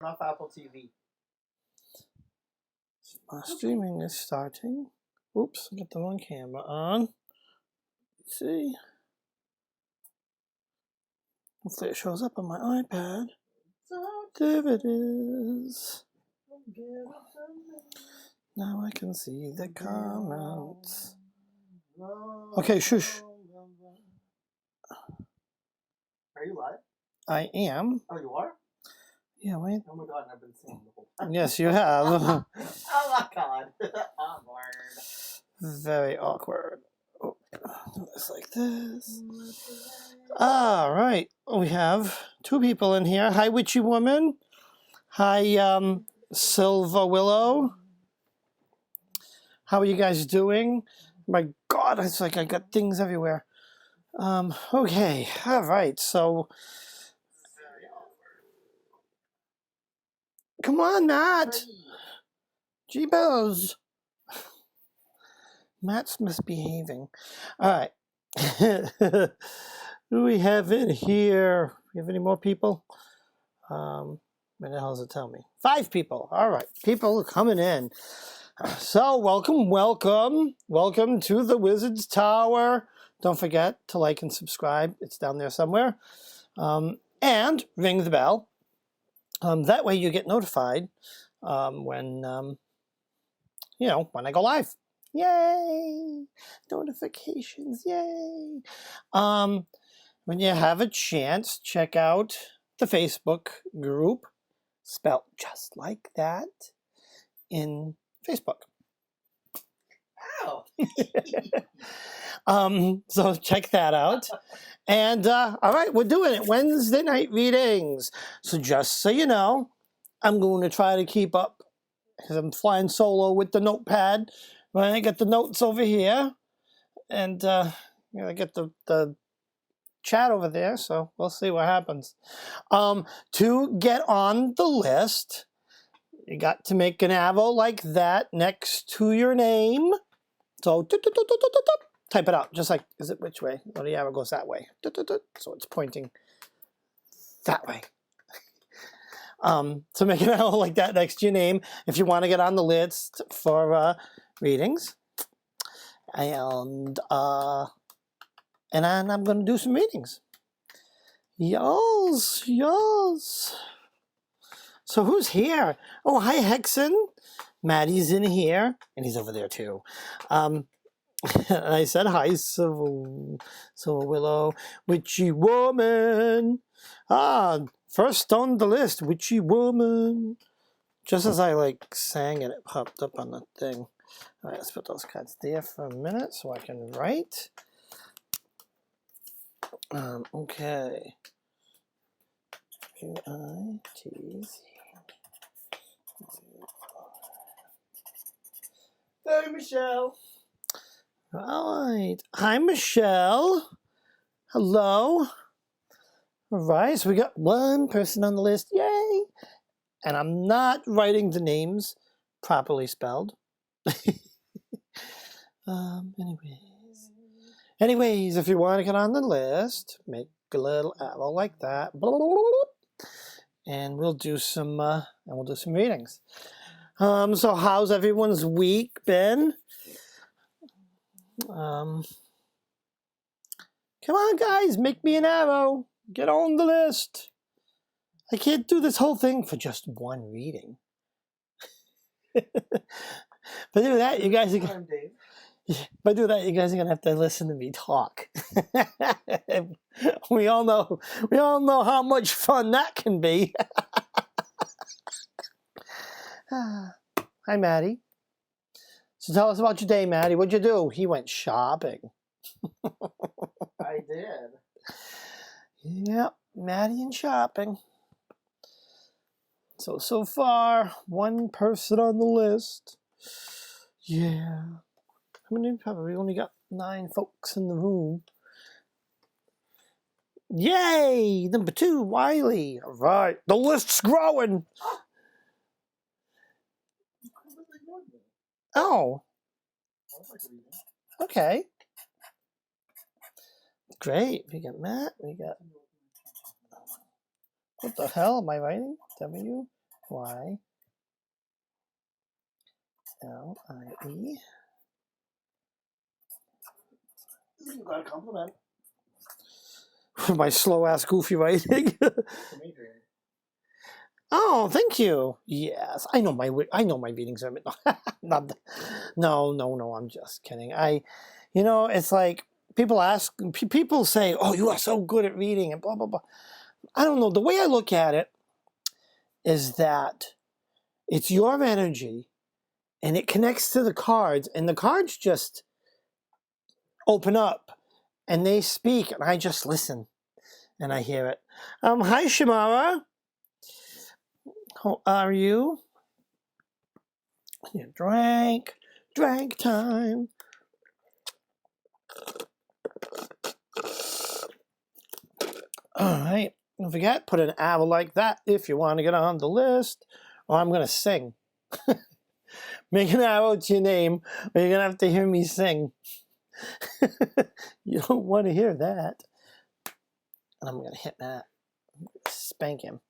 off Apple TV. Streaming is starting. Oops, I got the wrong camera on. Let's see. Hopefully it shows up on my iPad. There it is. Now I can see the comments. Okay, shush. Are you live? I am. Oh, you are? Yeah, wait. Oh my god, I've been singing the whole time. Yes, you have. Oh my god. Awkward. Very awkward. Oh, it's like this. All right. We have two people in here. Hi, Witchy Woman. Hi, Silver Willow. How are you guys doing? My God, it's like I got things everywhere. Okay. All right. So, come on, Matt. Jeebos. Matt's misbehaving. All right. Who do we have in here? We have any more people? Where the hell does it tell me? 5 people. All right. People are coming in. So, welcome to the Wizard's Tower. Don't forget to like and subscribe. It's down there somewhere. And ring the bell. That way you get notified when I go live. Yay! Notifications, yay! When you have a chance, check out the Facebook group, spelled just like that, in Facebook. Ow! So check that out. And, all right, we're doing it. Wednesday night readings. So just so you know, I'm going to try to keep up, because I'm flying solo with the notepad. When I get the notes over here, and I get the chat over there, so we'll see what happens. To get on the list, you got to make an arrow like that next to your name. So type it out, just like, is it which way? Well, the arrow goes that way. So it's pointing that way. So make an arrow like that next to your name if you want to get on the list for readings. And I'm going to do some readings. Yes. So who's here? Oh, hi, Hexen. Maddie's in here, and he's over there too. And I said hi, Silver Willow, Witchy Woman. First on the list, Witchy Woman. Just as I sang it, it popped up on the thing. All right, let's put those cards there for a minute so I can write. Okay. Q-I-T-Z. Hey, Michelle. All right. Hi, Michelle. Hello. All right, so we got one person on the list. Yay! And I'm not writing the names properly spelled. Anyways, if you want to get on the list, make a little arrow like that, and we'll do some readings. So how's everyone's week been? Come on, guys, make me an arrow. Get on the list. I can't do this whole thing for just one reading. But do that, you guys are gonna. If I do that, you guys are gonna have to listen to me talk. We all know how much fun that can be. Hi, Maddie. So tell us about your day, Maddie. What'd you do? He went shopping. I did. Yep, Maddie and shopping. So far, one person on the list. Yeah. How many? Probably only got 9 folks in the room. Yay! Number 2, Wiley. All right, the list's growing. Oh. Okay. Great. We got Matt. We got. What the hell am I writing? W Y-L-I-E. You got a compliment. My slow-ass goofy writing. Oh, thank you. Yes, I know my readings are not. No. I'm just kidding. It's like people say, "Oh, you are so good at reading," and blah blah blah. I don't know. The way I look at it is that it's your energy, and it connects to the cards, and the cards just open up, and they speak, and I just listen, and I hear it. Hi, Shamara. How are you? Yeah, drank time. All right. Don't forget, put an arrow like that if you want to get on the list. Or I'm going to sing. Make an arrow to your name, or you're going to have to hear me sing. You don't want to hear that. And I'm going to hit that. Spank him.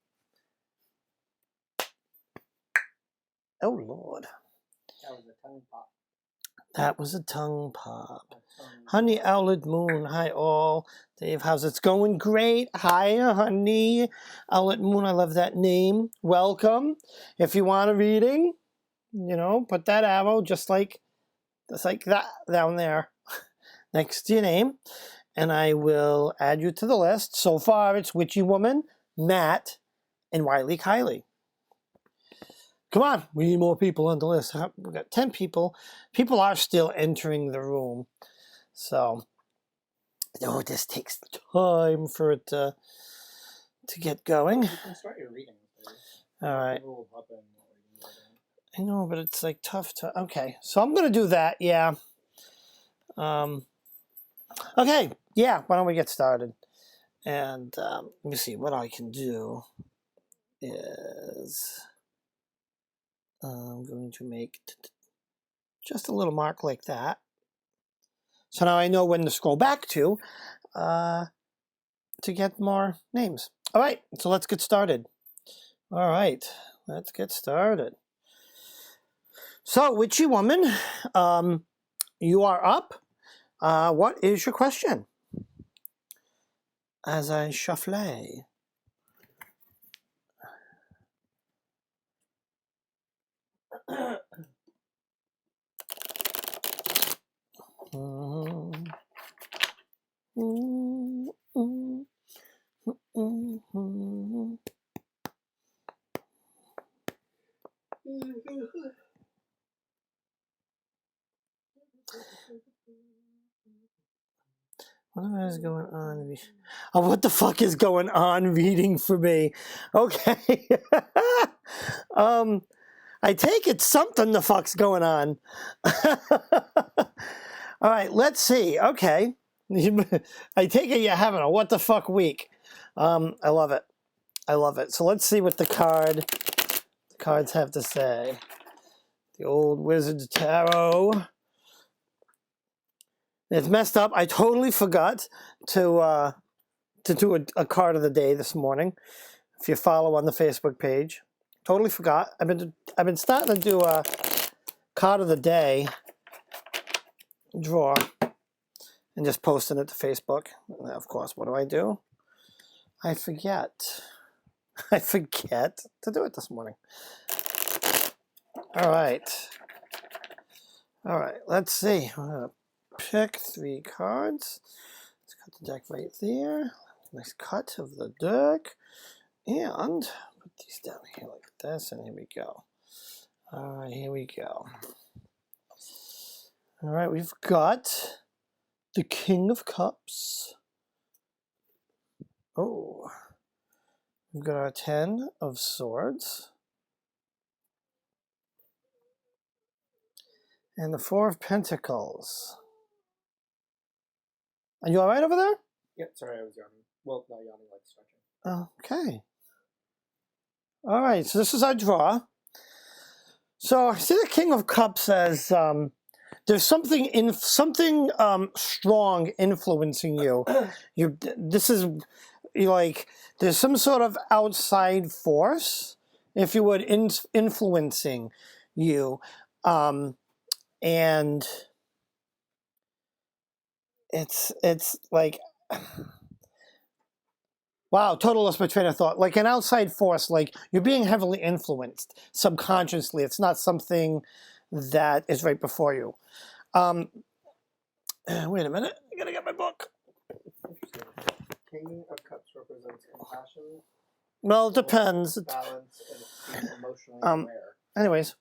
Oh, Lord. That was a tongue pop. That was a tongue pop. Honey Owlet Moon. Hi, all. Dave, how's it going? Great. Hi, Honey Owlet Moon. I love that name. Welcome. If you want a reading, put that arrow just like that down there next to your name, and I will add you to the list. So far, it's Witchy Woman, Matt, and Wiley Kylie. Come on, we need more people on the list. We've got 10 people. People are still entering the room. So, this takes time for it to get going. You can start your reading. All right. I know, but it's like tough to... Okay, so I'm going to do that, yeah. Okay, yeah, why don't we get started? And let me see, what I can do is... I'm going to make just a little mark like that. So now I know when to scroll back to get more names. All right, so let's get started. All right, let's get started. So, Witchy Woman, you are up. What is your question? As I shuffle. What is going on? Oh, what the fuck is going on reading for me? Okay. I take it something the fuck's going on. All right, let's see. Okay. I take it you're having a what the fuck week. I love it. I love it. So let's see what the cards have to say. The old Wizard's Tarot. It's messed up. I totally forgot to do a card of the day this morning. If you follow on the Facebook page, totally forgot. I've been starting to do a card of the day draw and just posting it to Facebook. And of course, what do? I forget. I forget to do it this morning. All right. Let's see. I'm gonna pick 3 cards. Let's cut the deck right there. Nice cut of the deck. And put these down here like this, and here we go. All right, here we go. All right, we've got the King of Cups. Oh, we've got our 10 of Swords. And the 4 of Pentacles. Are you all right over there? Yep, sorry, I was yawning. Well, not yawning, like stretching. Okay. All right, so this is our draw. So I see the King of Cups as there's something strong influencing you. There's some sort of outside force if you would, influencing you. And it's like, wow, total lost my train of thought. Like an outside force, like you're being heavily influenced subconsciously. It's not something that is right before you. Wait a minute, I gotta get my book. King of Cups represents compassion. Well, it depends. Balance and being emotionally aware. Anyways,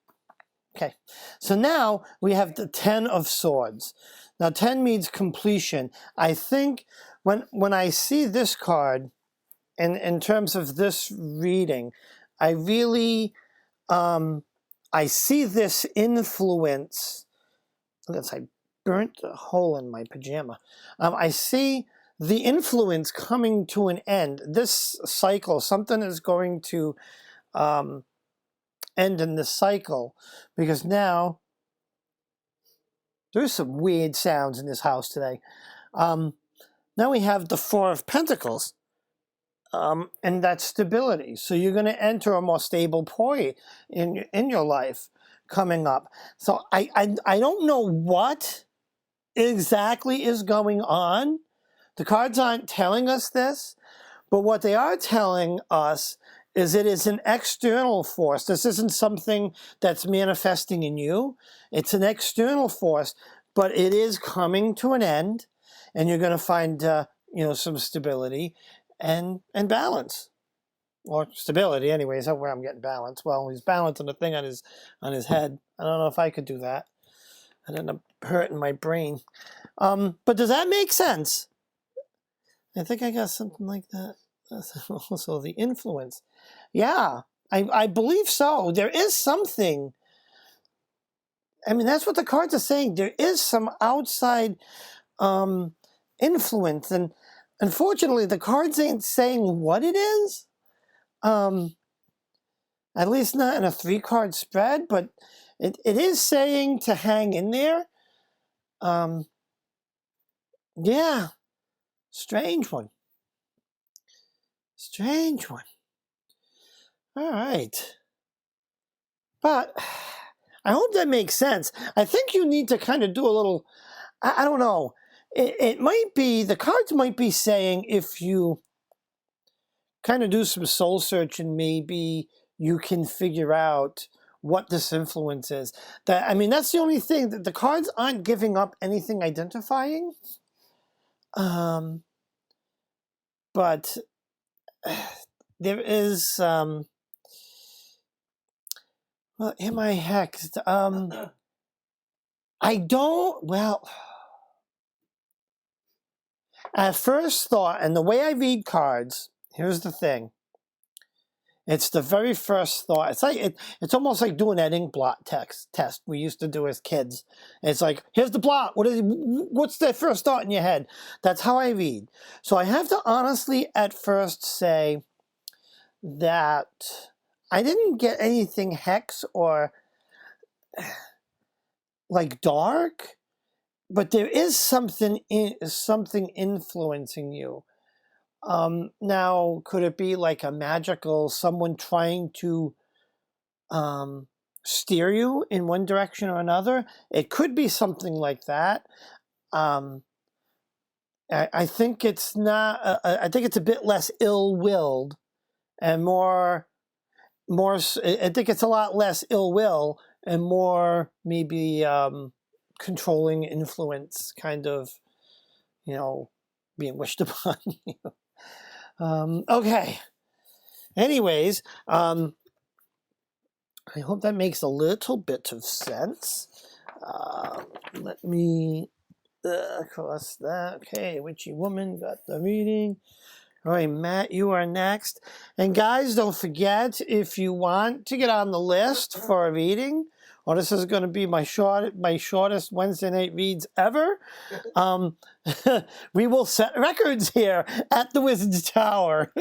okay. So now we have the 10 of Swords. Now 10 means completion. I think when I see this card, in terms of this reading, I really, I see this influence. Unless I burnt a hole in my pajama. I see the influence coming to an end. This cycle, something is going to end in this cycle, because now there's some weird sounds in this house today. Now we have the Four of Pentacles, and that's stability. So you're going to enter a more stable point in your life coming up. So I don't know what exactly is going on. The cards aren't telling us this, but what they are telling us is it is an external force. This isn't something that's manifesting in you. It's an external force, but it is coming to an end, and you're going to find some stability and balance, or stability. Anyways, that's where I'm getting balance. Well, he's balancing the thing on his head. I don't know if I could do that. I'd end up hurting my brain. But does that make sense? I think I got something like that. Also, the influence. Yeah, I believe so. There is something. I mean, that's what the cards are saying. There is some outside influence. And unfortunately, the cards ain't saying what it is. At least not in a 3-card spread, but it is saying to hang in there. Yeah. Strange one. Strange one. All right. But I hope that makes sense. I think you need to kind of do a little, I don't know. It might be, the cards might be saying if you kind of do some soul searching, maybe you can figure out what this influence is. That, I mean, that's the only thing, that the cards aren't giving up anything identifying. But there is, well, am I hexed? I don't, well, at first thought, and the way I read cards, here's the thing. It's the very first thought. It's like it's almost like doing that ink blot test we used to do as kids. It's like, here's the blot. What's the first thought in your head? That's how I read. So I have to honestly at first say that I didn't get anything hex or like dark, but there is something influencing you. Now, could it be like a magical, someone trying to steer you in one direction or another? It could be something like that. I think it's not, I think it's a bit less ill-willed and more, I think it's a lot less ill will and more maybe controlling influence, kind of, being wished upon you. Okay. Anyways, I hope that makes a little bit of sense. Let me cross that. Okay, Witchy Woman got the reading. All right, Matt, you are next. And guys, don't forget, if you want to get on the list for a reading, or this is going to be my shortest Wednesday night reads ever, we will set records here at the Wizard's Tower.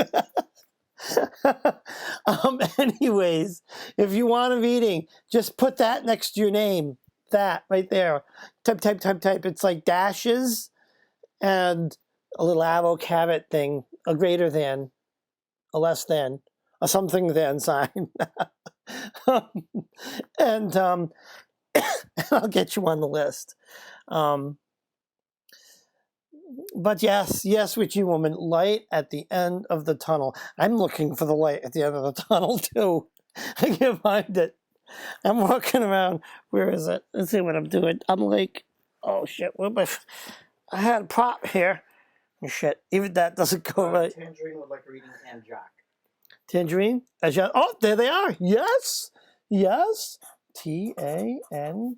Anyways, if you want a reading, just put that next to your name. That right there. Type. It's like dashes and a little arrow caret thing. A greater than, a less than, a something then sign. And I'll get you on the list. But yes, witchy woman, light at the end of the tunnel. I'm looking for the light at the end of the tunnel too. I can't find it. I'm walking around. Where is it? Let's see what I'm doing. I'm like, oh shit, I had a prop here. Oh, shit, even that doesn't go right. Tangerine would like a reading and Jack. Tangerine? Oh, there they are. Yes. TANGERINE. And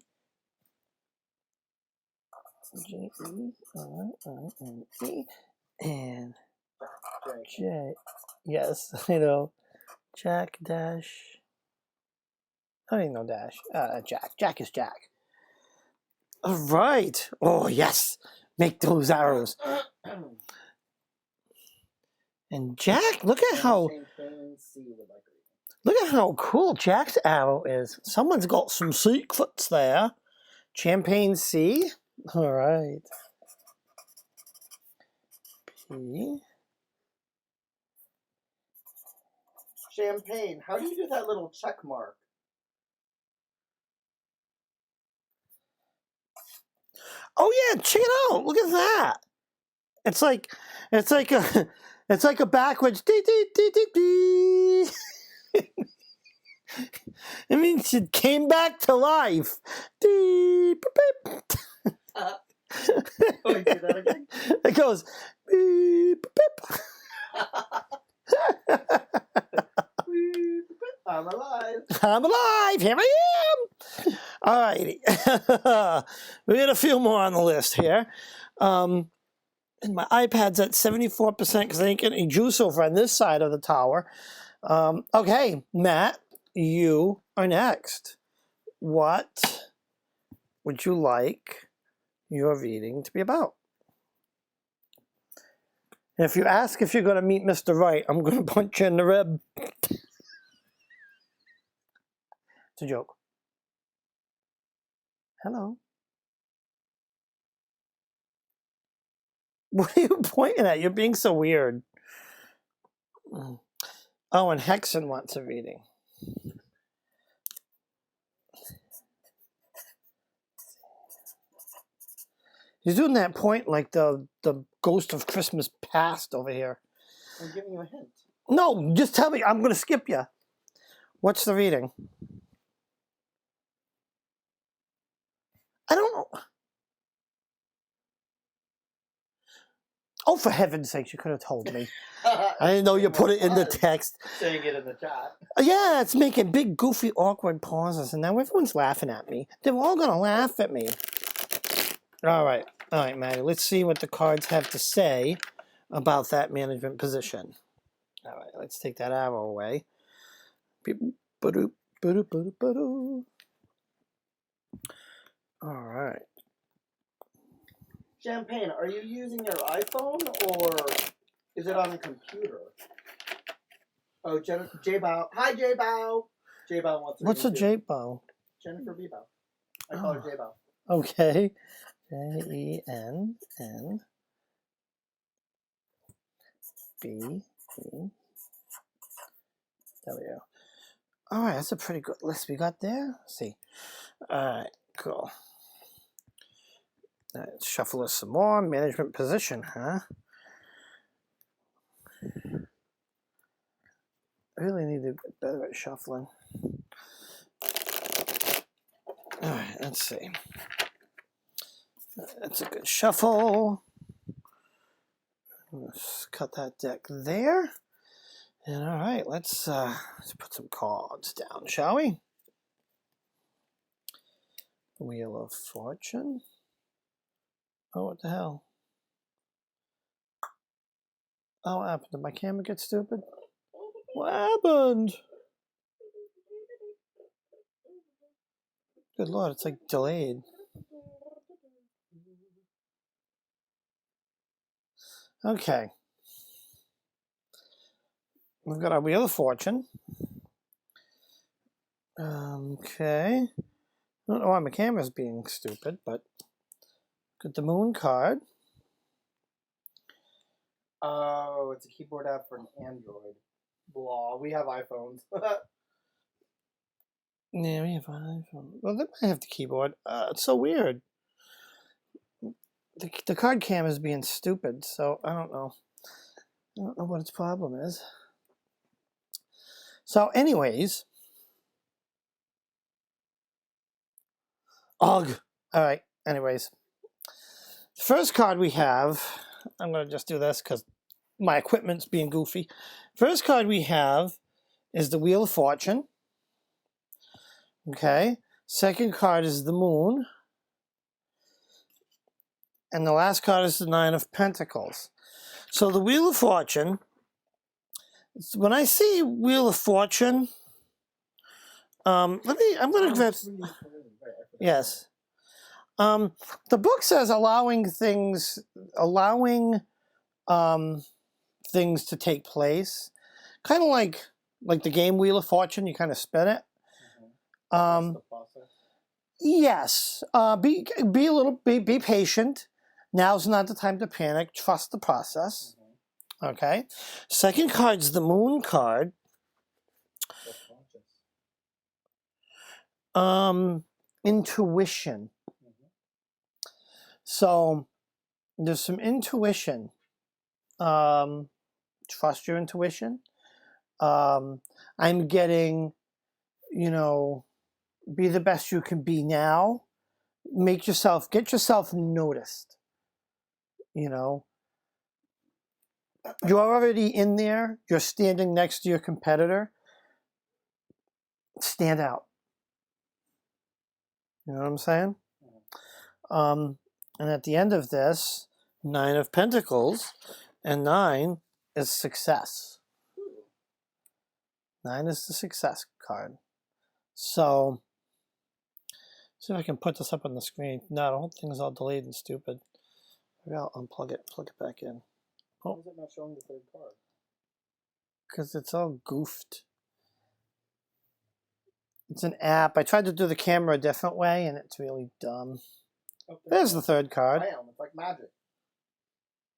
J. Yes, I know. Jack dash. I don't even know dash. Jack. Jack is Jack. All right. Oh, yes. Make those arrows. And Jack, look at how cool Jack's arrow is. Someone's got some secrets there. Champagne C. All right. P. Champagne. How do you do that little check mark? Oh yeah, check it out. Look at that. It's like a backwards dee dee dee dee dee. It means it came back to life. Dee, beep, beep. Oh, you do that again? It goes beep, beep. I'm alive. I'm alive. Here I am. All righty. We got a few more on the list here. And my iPad's at 74% because I ain't getting any juice over on this side of the tower. Okay, Matt, you are next. What would you like your reading to be about? And if you ask if you're going to meet Mr. Right, I'm going to punch you in the rib. It's a joke. Hello. What are you pointing at? You're being so weird. Oh, and Hexen wants a reading. He's doing that point like the ghost of Christmas past over here. I'm giving you a hint. No, just tell me. I'm going to skip you. What's the reading? I don't know. Oh, for heaven's sakes, you could have told me. I didn't know you put it in the text. Saying it in the chat. Yeah, it's making big, goofy, awkward pauses, and now everyone's laughing at me. They're all going to laugh at me. All right, Maddie, let's see what the cards have to say about that management position. All right, let's take that arrow away. All right. Champagne, are you using your iPhone or is it on a computer? Oh, J-Bow. Hi, J-Bow. J-Bow wants to What's a J-Bow? Jennifer B-Bow. I call her J-Bow. Okay. Jenn B. There we go. All right, that's a pretty good list we got there. Let's see. All right, cool. All right, let's shuffle this some more. Management position, huh? I really need to get better at shuffling. All right, let's see. That's a good shuffle. Let's cut that deck there. And all right, let's put some cards down, shall we? Wheel of Fortune. Oh, what the hell? Oh, what happened? Did my camera get stupid? What happened? Good Lord, it's like delayed. Okay. We've got our Wheel of Fortune. Okay. I don't know why my camera's being stupid, but got the Moon card. Oh, it's a keyboard app for an Android. Blah. We have iPhones. Yeah, we have an iPhone. Well, they might have the keyboard. It's so weird. The card cam is being stupid, so I don't know. I don't know what its problem is. So, anyways. Ugh. All right. Anyways. First card we have, I'm going to just do this because my equipment's being goofy. First card we have is the Wheel of Fortune. Okay. Second card is the Moon. And the last card is the Nine of Pentacles. So the Wheel of Fortune, when I see Wheel of Fortune, I'm going to grab, yes. The book says allowing things to take place, kind of like the game Wheel of Fortune. You kind of spin it. Yes. Be patient. Now's not the time to panic. Trust the process. Okay. Second card's the Moon card. Intuition. So there's some intuition. Trust your intuition. I'm getting, be the best you can be now. Get yourself noticed. You're already in there. You're standing next to your competitor. Stand out. You know what I'm saying? And at the end of this, Nine of Pentacles, and 9 is success. 9 is the success card. So, see if I can put this up on the screen. No, the whole thing is all delayed and stupid. Maybe I'll unplug it, plug it back in. Why is it not showing the third card? Because it's all goofed. It's an app. I tried to do the camera a different way, and it's really dumb. Okay. There's the third card. Bam, it's like magic.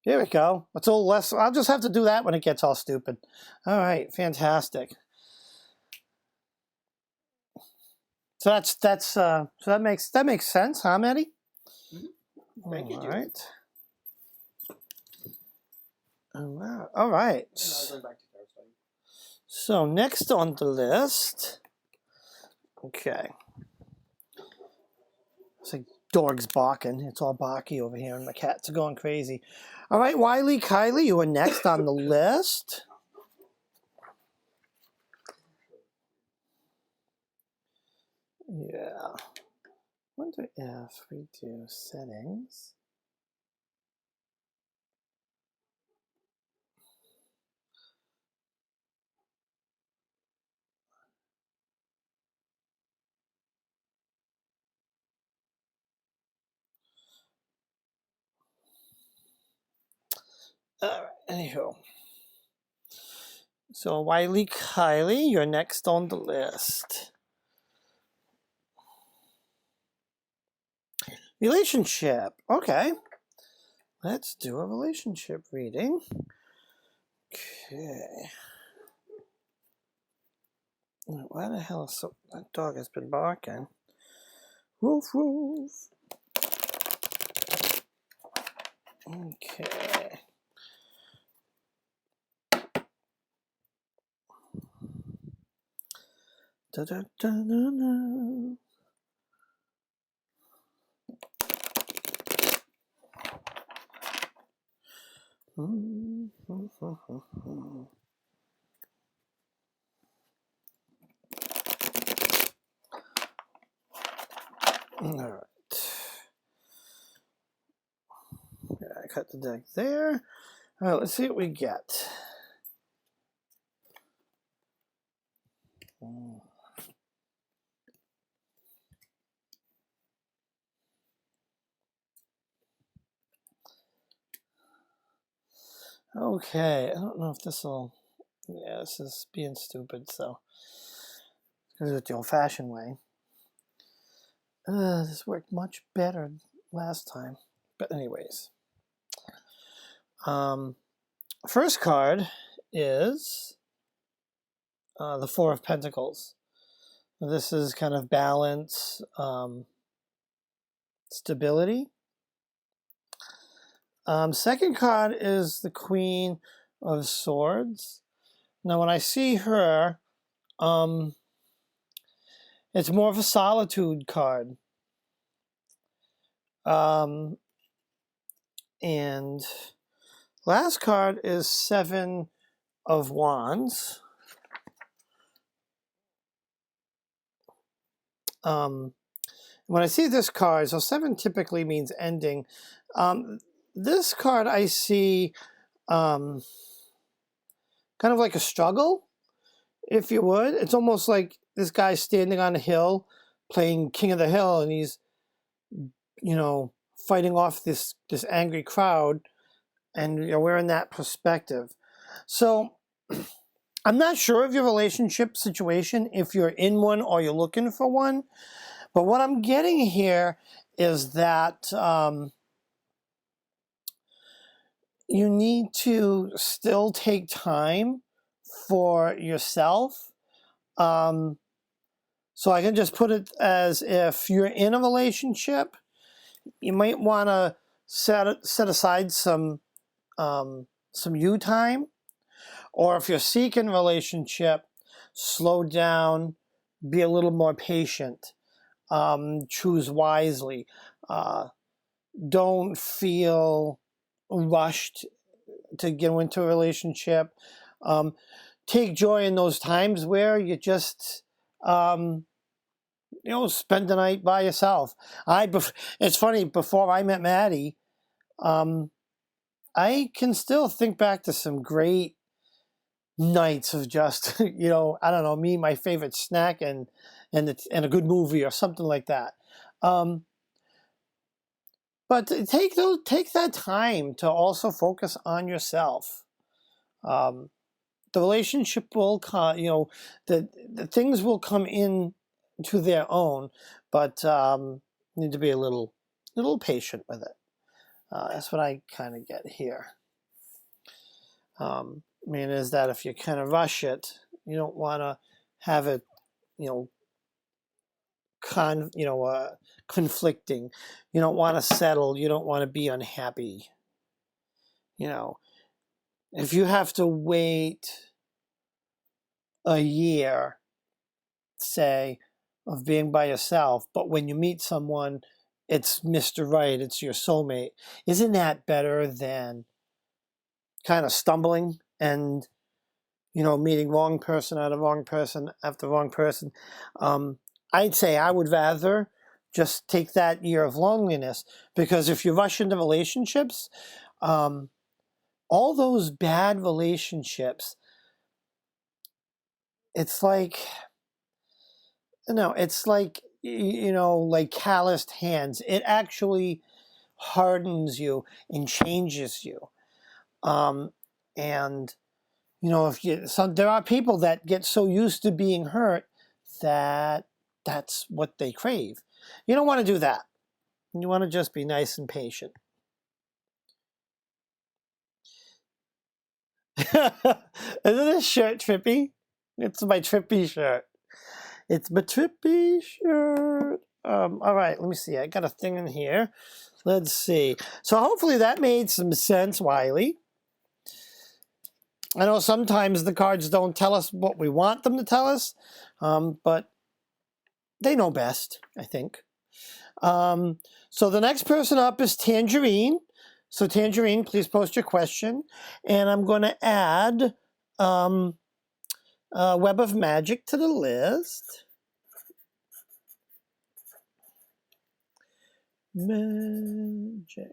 Here we go. It's all less. I'll just have to do that when it gets all stupid. All right, fantastic. So that makes sense, huh, Maddie? Mm-hmm. Thank you. All right. All right. So next on the list, okay. It's like dogs barking. It's all barky over here, and my cats are going crazy. All right, Wiley, Kylie, you are next on the list. Yeah. Wonder if we do settings. All right, anywho. So, Wiley, Kylie, you're next on the list. Relationship. Okay. Let's do a relationship reading. Okay. Why the hell is that dog has been barking? Woof, woof. Okay. Da, da, da, da, da. All right. Yeah, I cut the deck there. All right, let's see what we get. Okay, I don't know if this will... Yeah, this is being stupid, so... Let's do it the old-fashioned way. This worked much better last time. But anyways. First card is the Four of Pentacles. This is kind of balance, stability. Second card is the Queen of Swords. Now, when I see her, it's more of a solitude card. And last card is Seven of Wands. When I see this card, so 7 typically means ending. This card I see kind of like a struggle, if you would. It's almost like this guy's standing on a hill playing King of the Hill, and he's, you know, fighting off this angry crowd, and we're in that perspective. So I'm not sure of your relationship situation, if you're in one or you're looking for one, but what I'm getting here is that you need to still take time for yourself. So I can just put it as, if you're in a relationship, you might want to set aside some you time. Or if you're seeking a relationship, slow down, be a little more patient, choose wisely. Don't feel rushed to get into a relationship. Take joy in those times where you just, spend the night by yourself. It's funny, before I met Maddie, I can still think back to some great nights of just, I don't know, me, my favorite snack, and a good movie or something like that. But take that time to also focus on yourself. The relationship will come, the things will come in to their own, but you need to be a little patient with it. That's what I kind of get here. Is that if you kind of rush it, you don't want to have it, conflicting. You don't want to settle. You don't want to be unhappy. If you have to wait a year, say, of being by yourself, but when you meet someone, it's Mr. Right, it's your soulmate, isn't that better than kind of stumbling and, meeting wrong person after wrong person after wrong person? I'd say I would rather just take that year of loneliness, because if you rush into relationships, all those bad relationships, it's like, like calloused hands. It actually hardens you and changes you. And there are people that get so used to being hurt that that's what they crave. You don't want to do that. You want to just be nice and patient. Isn't this shirt trippy? It's my trippy shirt. It's my trippy shirt. All right, let me see. I got a thing in here. Let's see. So hopefully that made some sense, Wiley. I know sometimes the cards don't tell us what we want them to tell us, but they know best, I think. So the next person up is Tangerine. So Tangerine, please post your question. And I'm going to add Web of Magic to the list. Magic.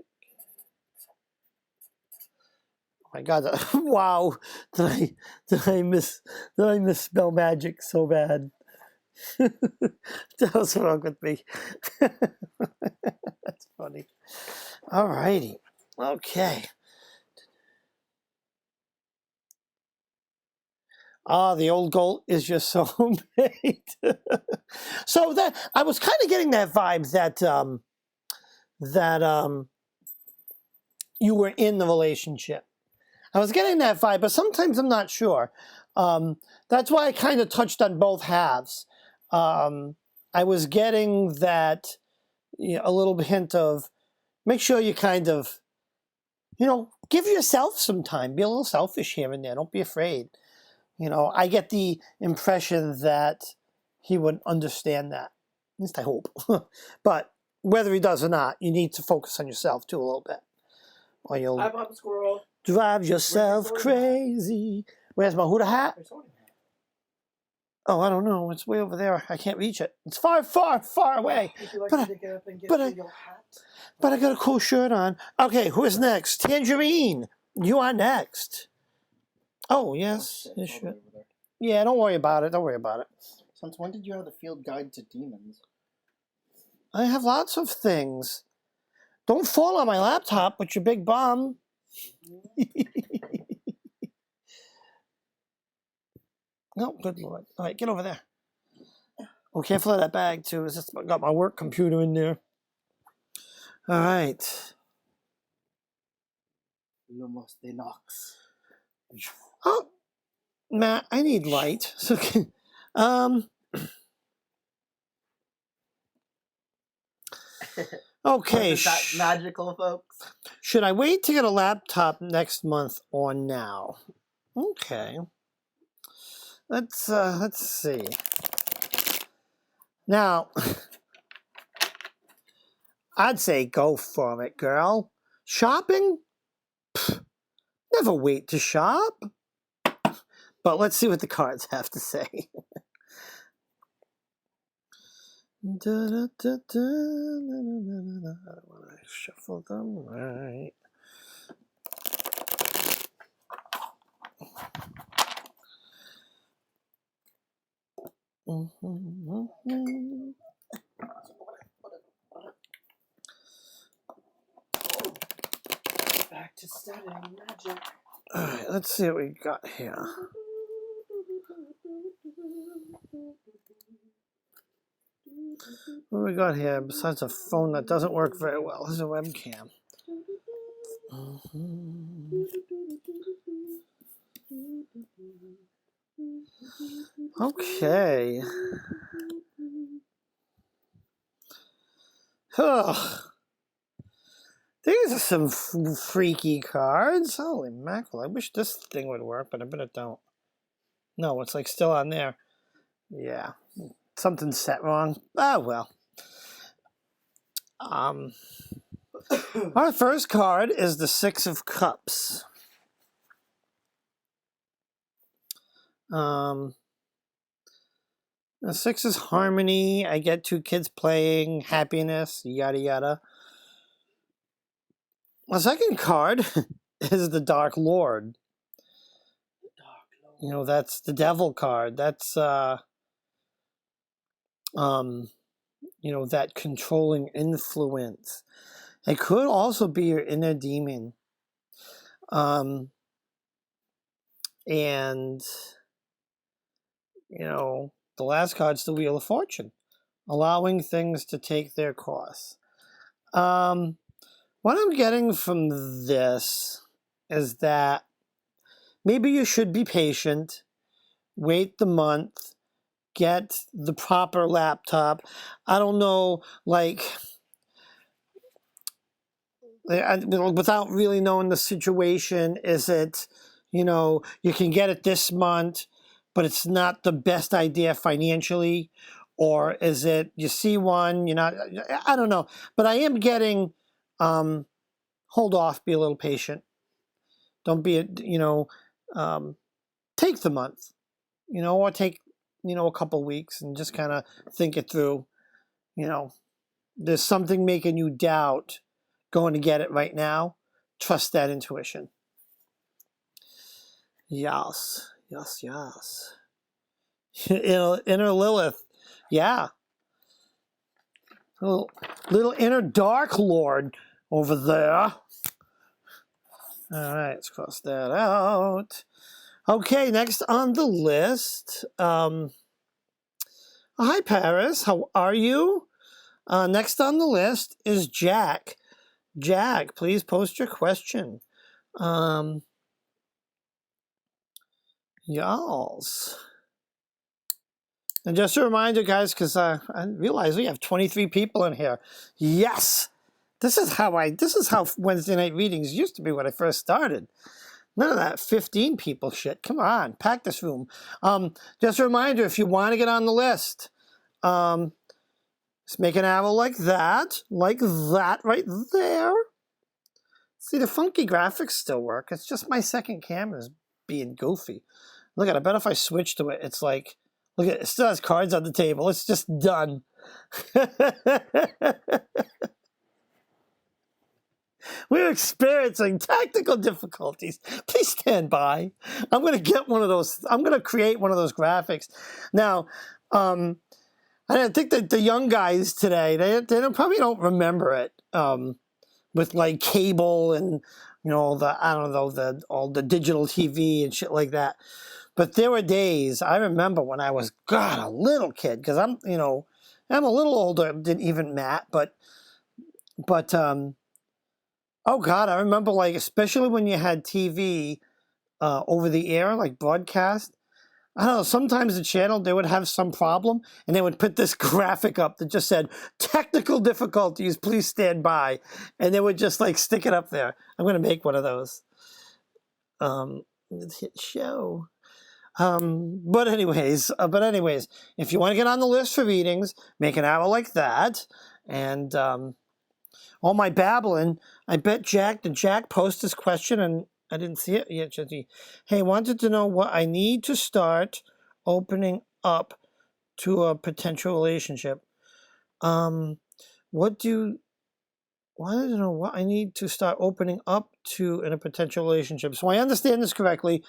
Oh my God! Wow! Did I misspell magic so bad? What's wrong with me? That's funny. All righty. Okay. The old goal is your soulmate. So that I was kind of getting that vibe that you were in the relationship. I was getting that vibe, but sometimes I'm not sure. That's why I kind of touched on both halves. I was getting that, a little hint of make sure you kind of, give yourself some time. Be a little selfish here and there. Don't be afraid. I get the impression that he would understand that. At least I hope. But whether he does or not, you need to focus on yourself too a little bit. Or you'll Hi, Papa Squirrel. drive yourself crazy. Where's my Huda hat? Oh, I don't know. It's way over there. I can't reach it. It's far, far, far away. Would you like But me to get up and get but you I- your hat? But I got a cool shirt on. Okay, who is next? Tangerine. You are next. Oh, yes. Oh, Yes, shit, sure. over there. Yeah, don't worry about it. Don't worry about it. Since when did you have the field guide to demons? I have lots of things. Don't fall on my laptop with your big bum. No, good Lord. All right, get over there. Oh, careful of that bag, too. It's just got my work computer in there. All right. Lumos de Nox. Oh, Matt, I need light. So, okay. Is that magical, folks? Should I wait to get a laptop next month or now? Okay. Let's see. Now, I'd say go for it, girl. Shopping? Pfft, never wait to shop. But let's see what the cards have to say. I want to shuffle them right. Back to studying magic. All right, let's see what we got here. What do we got here besides a phone that doesn't work very well? This is a webcam. Okay. Ugh. These are some freaky cards. Holy mackerel. I wish this thing would work, but I bet it don't. No, it's like still on there. Yeah. Something's set wrong. Ah, well. Our first card is the Six of Cups. The six is harmony. I get two kids playing, happiness, yada yada. The second card is the Dark Lord. That's the Devil card. That's that controlling influence. It could also be your inner demon. And the last card's the Wheel of Fortune, allowing things to take their course. What I'm getting from this is that maybe you should be patient, wait the month, get the proper laptop. I don't know, without really knowing the situation, is it, you can get it this month, but it's not the best idea financially? Or is it you see one, I don't know. But I am getting, hold off, be a little patient. Don't be, take the month, or take, a couple weeks and just kind of think it through. There's something making you doubt going to get it right now. Trust that intuition. Yes. Inner Lilith. Yeah. Little inner Dark Lord over there. All right, let's cross that out. Okay, next on the list. Hi, Paris. How are you? Next on the list is Jack. Jack, please post your question. Y'alls. And just a reminder, guys, because I realize we have 23 people in here. Yes! This is how Wednesday night readings used to be when I first started. None of that 15 people shit. Come on, pack this room. Just a reminder, if you want to get on the list, just make an arrow like that right there. See, the funky graphics still work. It's just my second camera's being goofy. Look at it. I bet if I switch to it, it's like, look at it. It still has cards on the table. It's just done. We're experiencing technical difficulties. Please stand by. I'm going to get one of those. I'm going to create one of those graphics. Now, I think that the young guys today, they probably don't remember it. With like cable and, you know, all the digital TV and shit like that. But there were days, I remember when I was, God, a little kid, because I'm a little older than even Matt, but oh God, I remember, like, especially when you had TV over the air, like broadcast. I don't know, sometimes the channel, they would have some problem, and they would put this graphic up that just said, technical difficulties, please stand by. And they would just, like, stick it up there. I'm going to make one of those. Let's hit show. But anyways, if you want to get on the list for readings, make an arrow like that. And all my babbling, I bet did Jack post this question and I didn't see it yet, Jesse. Hey, wanted to know what I need to start opening up to a potential relationship. Wanted to know what I need to start opening up to in a potential relationship. So I understand this correctly.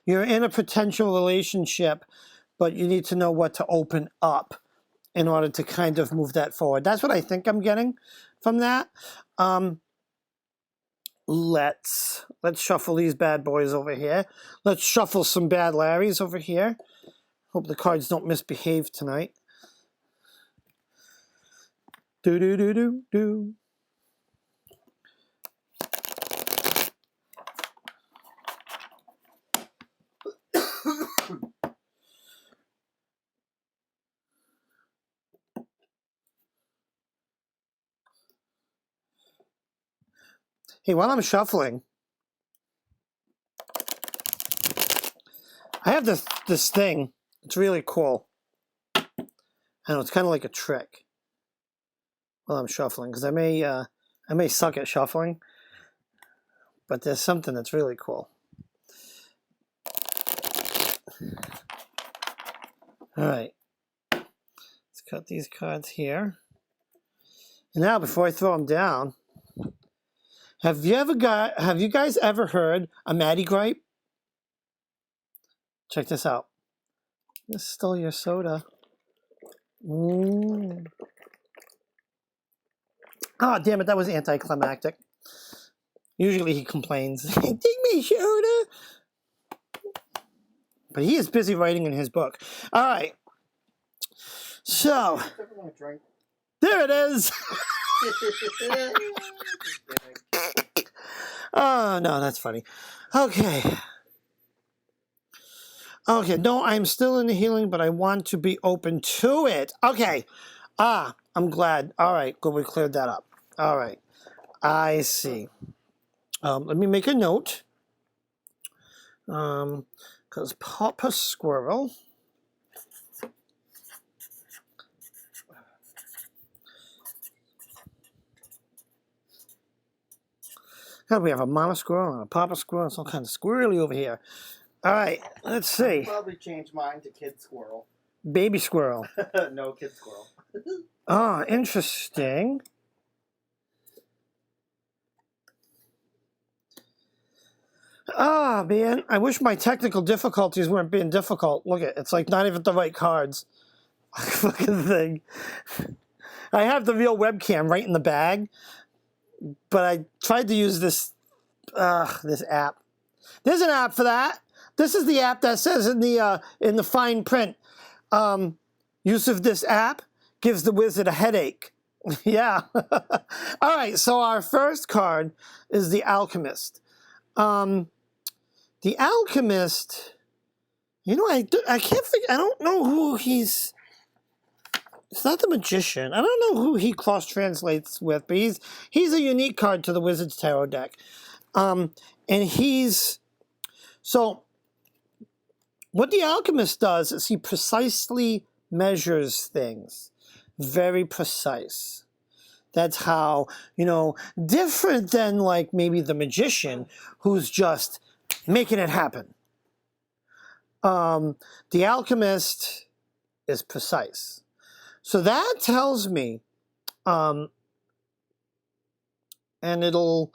You're in a potential relationship, but you need to know what to open up in order to kind of move that forward. That's what I think I'm getting from that. Let's shuffle these bad boys over here. Let's shuffle some bad Larrys over here. Hope the cards don't misbehave tonight. Do. Hey, while I'm shuffling, I have this thing. It's really cool. I know it's kind of like a trick while I'm shuffling, because I may suck at shuffling, but there's something that's really cool. All right, let's cut these cards here. And now, before I throw them down, have you guys ever heard a Maddie gripe? Check this out. This stole your soda. Oh, damn it, that was anticlimactic. Usually he complains, take me soda. But he is busy writing in his book. All right. So, there it is. Oh, no, that's funny. Okay. Okay, no, I'm still in the healing, but I want to be open to it. Okay. I'm glad. All right, good, we cleared that up. All right. I see. Let me make a note. Because Papa Squirrel. God, we have a Mama Squirrel and a Papa Squirrel. It's all kind of squirrely over here. All right, let's see. I'll probably change mine to Kid Squirrel. Baby Squirrel. No, Kid Squirrel. Oh, interesting. Ah, man, I wish my technical difficulties weren't being difficult. Look at it. It's like not even the right cards. Fucking thing. I have the real webcam right in the bag, but I tried to use this app. There's an app for that. This is the app that says in the fine print, use of this app gives the wizard a headache. Yeah. All right, so our first card is the Alchemist. The Alchemist I can't figure. I don't know who he's. It's not the magician. I don't know who he cross translates with, but he's a unique card to the Wizard's Tarot deck, and he's so. What the Alchemist does is he precisely measures things, very precise. That's how, different than like maybe the magician who's just making it happen. The Alchemist is precise. So that tells me, and it'll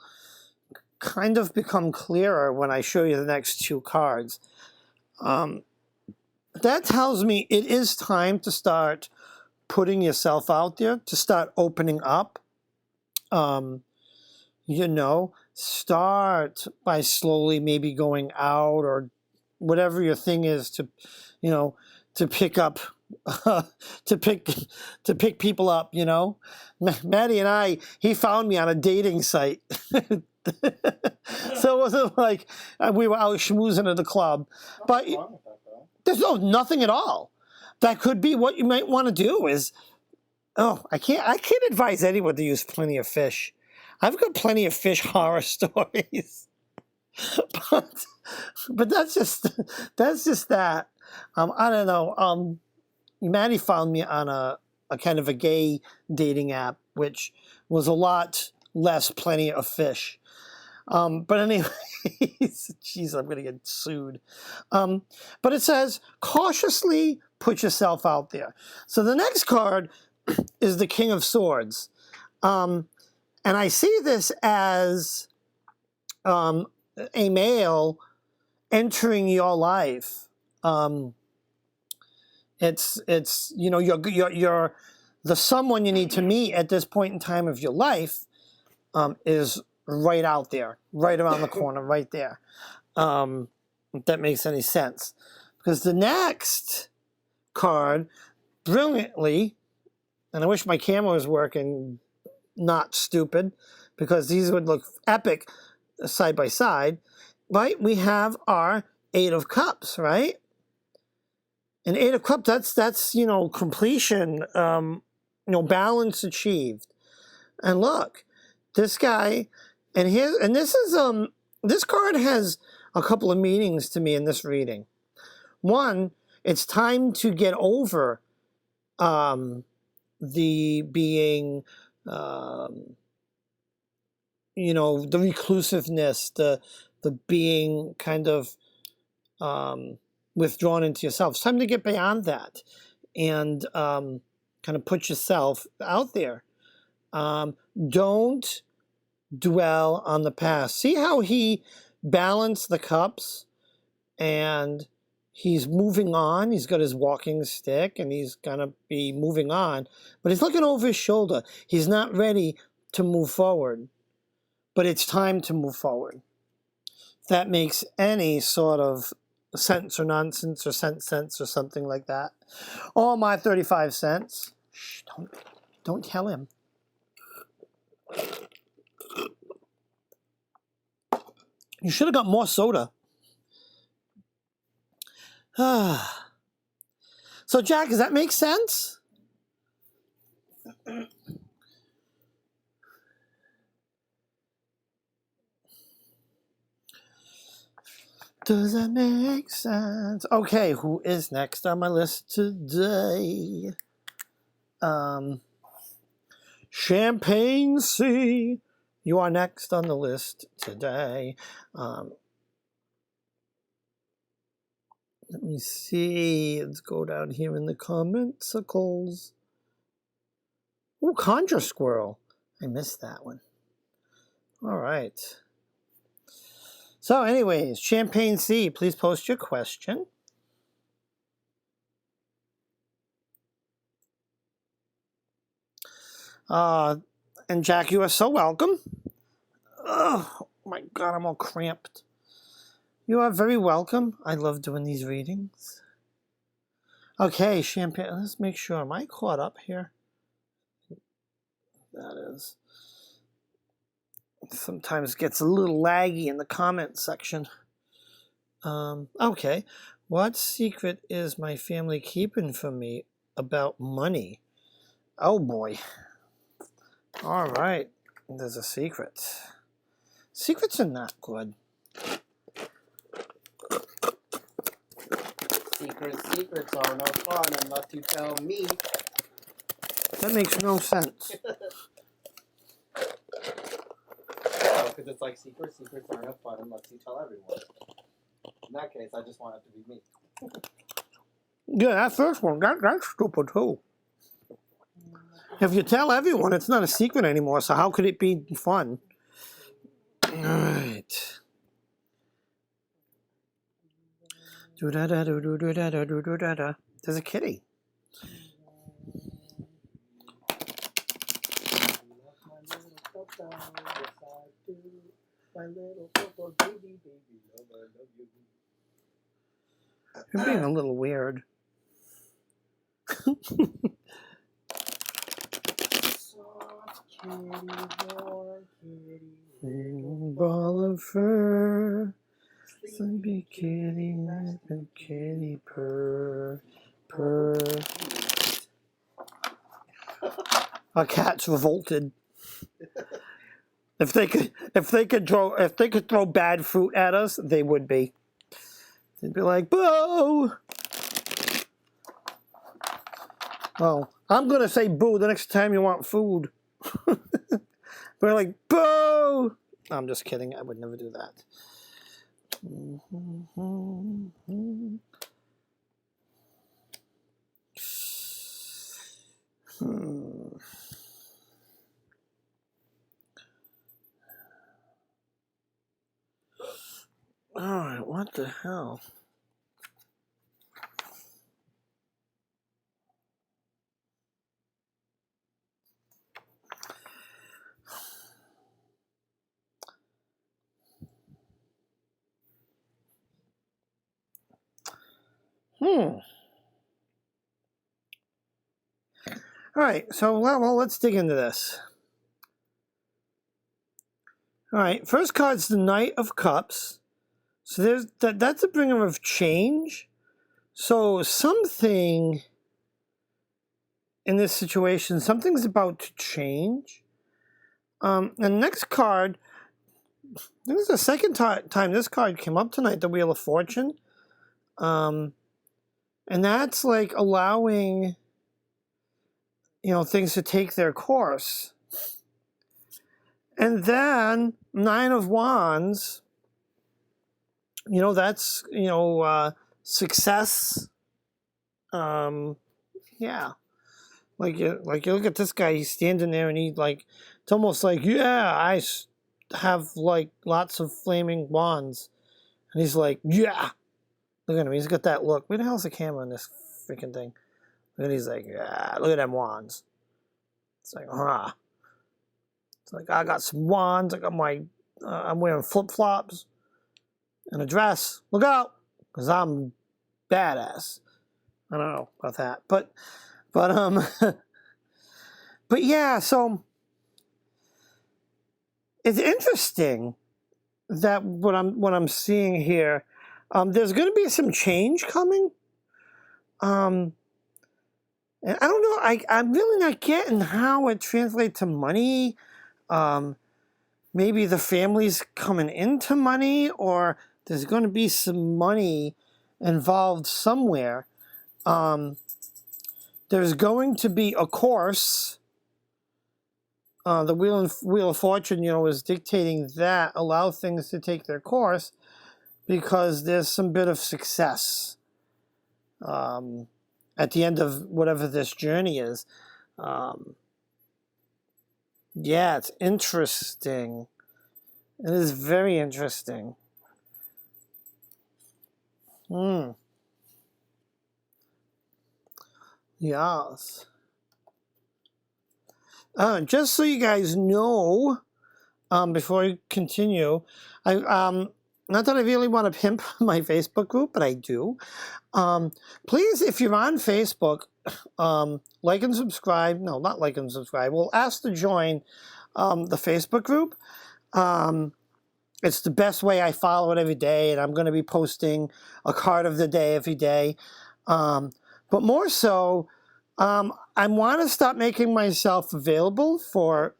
kind of become clearer when I show you the next two cards. That tells me it is time to start putting yourself out there, to start opening up. Start by slowly maybe going out or whatever your thing is to pick up, to pick people up. Maddie and he found me on a dating site. So it wasn't like we were out schmoozing at the club. But What's wrong with that, though? there's nothing at all. That could be what you might want to do is, I can't advise anyone to use Plenty of Fish. I've got Plenty of Fish horror stories. but that's just that. I don't know. Maddie found me on a kind of a gay dating app, which was a lot less Plenty of Fish. But anyways, jeez, I'm going to get sued. But it says, cautiously put yourself out there. So the next card is the King of Swords. And I see this as a male entering your life. It's you're the someone you need to meet at this point in time of your life is right out there, right around the corner, right there. If that makes any sense. Because the next card, brilliantly, and I wish my camera was working, not stupid, because these would look epic side by side, right? We have our Eight of Cups, right? And Eight of Cups, that's completion, balance achieved. And look, this guy, and this is this card has a couple of meanings to me in this reading. One, it's time to get over the being, the reclusiveness, the being kind of withdrawn into yourself. It's time to get beyond that and kind of put yourself out there. Don't dwell on the past. See how he balanced the cups and he's moving on. He's got his walking stick and he's going to be moving on. But he's looking over his shoulder. He's not ready to move forward. But it's time to move forward. If that makes any sort of sense or nonsense or sense or something like that. All my 35 cents. Shh, don't tell him. You should have got more soda. So, Jack, does that make sense? Does that make sense? Okay, who is next on my list today? Champagne Sea. You are next on the list today. Let me see. Let's go down here in the commentsicles. Oh, Conjure Squirrel. I missed that one. All right. So anyways, Champagne Sea, please post your question. And Jack, you are so welcome. Oh my God, I'm all cramped. You are very welcome. I love doing these readings. Okay, Champagne, let's make sure. Am I caught up here? That is. Sometimes gets a little laggy in the comment section. Okay. What secret is my family keeping from me about money? Oh boy. All right. There's a secret. Secrets are not good. Secrets are no fun unless you tell me. That makes no sense. Oh, because it's like secrets are no fun unless you tell everyone. In that case, I just want it to be me. Yeah, that first one, that's stupid too. If you tell everyone, it's not a secret anymore, so how could it be fun? All right. Do-da-da-do-do-do-da-da-do-do-da-da. There's a kitty. You're being a little weird. Soft kitty, warm kitty, Ball of fur, sleepy kitty, sleepy kitty, purr, purr. Our cats revolted. If they could throw bad fruit at us, they would be. They'd be like, boo! Oh, I'm gonna say boo the next time you want food. We're like, boo! I'm just kidding. I would never do that. Alright, what the hell? Alright, so well, let's dig into this. Alright, first card's the Knight of Cups. So that's a bringer of change. So something in this situation, something's about to change. And next card, this is the second time this card came up tonight, the Wheel of Fortune. And that's like allowing, things to take their course. And then Nine of Wands, that's, success. Yeah. Like you look at this guy, he's standing there and it's almost like, yeah, I have like lots of flaming wands. And he's like, yeah. Look at him, he's got that look. Where the hell's the camera on this freaking thing? And he's like, yeah, look at them wands. It's like, It's like, I got some wands, I got I'm wearing flip-flops and a dress. Look out, because I'm badass. I don't know about that. But but yeah, so it's interesting that what I'm seeing here, there's going to be some change coming. And I don't know, I'm really not getting how it translates to money. Maybe the family's coming into money, or there's going to be some money involved somewhere. There's going to be a course. The Wheel of Fortune, is dictating that, allow things to take their course, because there's some bit of success at the end of whatever this journey is. Yeah, it's interesting. It is very interesting. Yes. Just so you guys know, before I continue, not that I really want to pimp my Facebook group, but I do. Please, if you're on Facebook, like and subscribe. No, not like and subscribe. We'll ask to join the Facebook group. It's the best way. I follow it every day, and I'm going to be posting a card of the day every day. But more so, I want to start making myself available for,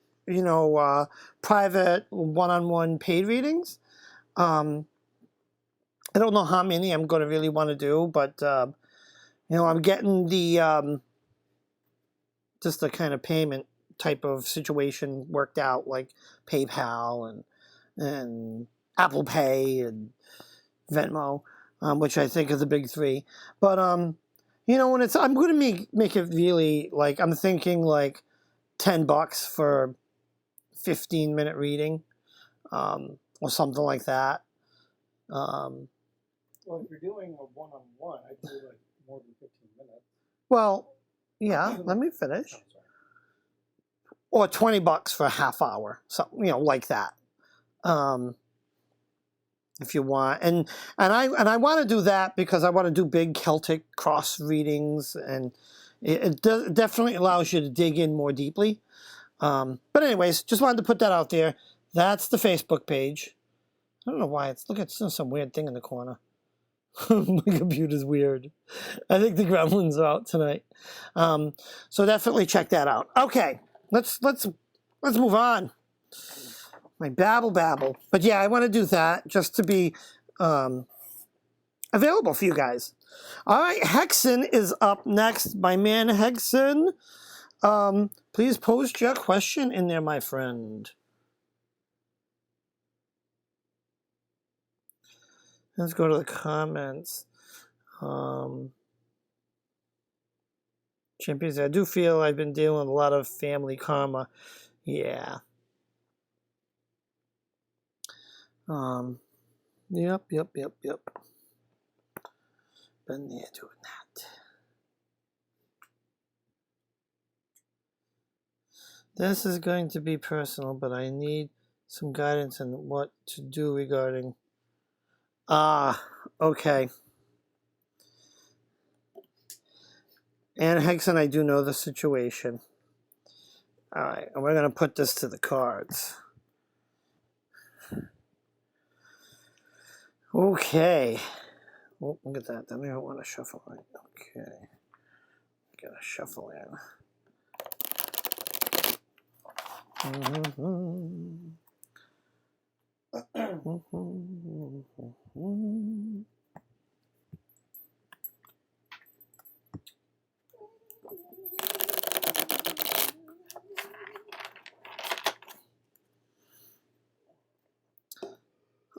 private one-on-one paid readings. I don't know how many I'm going to really want to do, but, I'm getting the just the kind of payment type of situation worked out, like PayPal and Apple Pay and Venmo, which I think are the big three. But when I'm going to make it really, like, I'm thinking like $10 for 15-minute reading, or something like that. Well, if you're doing a one-on-one, I'd do like more than 15 minutes. Well, yeah. Let me finish. Or $20 for a half hour, something like that. If you want, and I want to do that because I want to do big Celtic cross readings, and it definitely allows you to dig in more deeply. But anyways, just wanted to put that out there. That's the Facebook page. I don't know why it's some weird thing in the corner. My computer's weird. I think the gremlins are out tonight. So definitely check that out. Okay, let's move on. My babble. But yeah, I want to do that just to be available for you guys. All right, Hexen is up next. My man Hexen, please post your question in there, my friend. Let's go to the comments. Champions, I do feel I've been dealing with a lot of family karma. Yeah. Yep. Been there doing that. This is going to be personal, but I need some guidance on what to do regarding... okay. And Hexen, I do know the situation. All right, and we're going to put this to the cards. Okay. Oh, look at that. Then we don't want to shuffle it. Okay. Gotta shuffle in.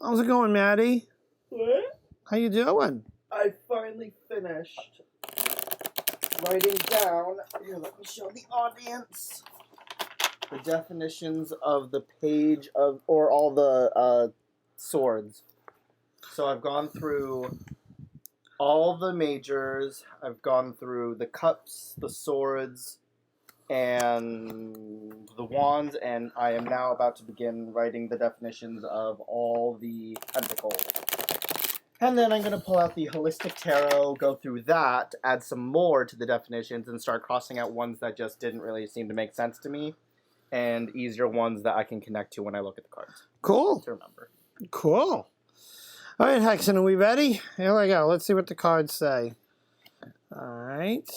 How's it going, Maddie? What? How you doing? I finally finished writing down, here, let me show the audience, the definitions of the page of, or all the swords. So I've gone through all the majors, I've gone through the cups, the swords, and the wands, and I am now about to begin writing the definitions of all the pentacles. And then I'm going to pull out the Holistic Tarot, go through that, add some more to the definitions, and start crossing out ones that just didn't really seem to make sense to me, and easier ones that I can connect to when I look at the cards. Cool. To remember. Cool. All right, Hexen, are we ready? Here we go. Let's see what the cards say. All right.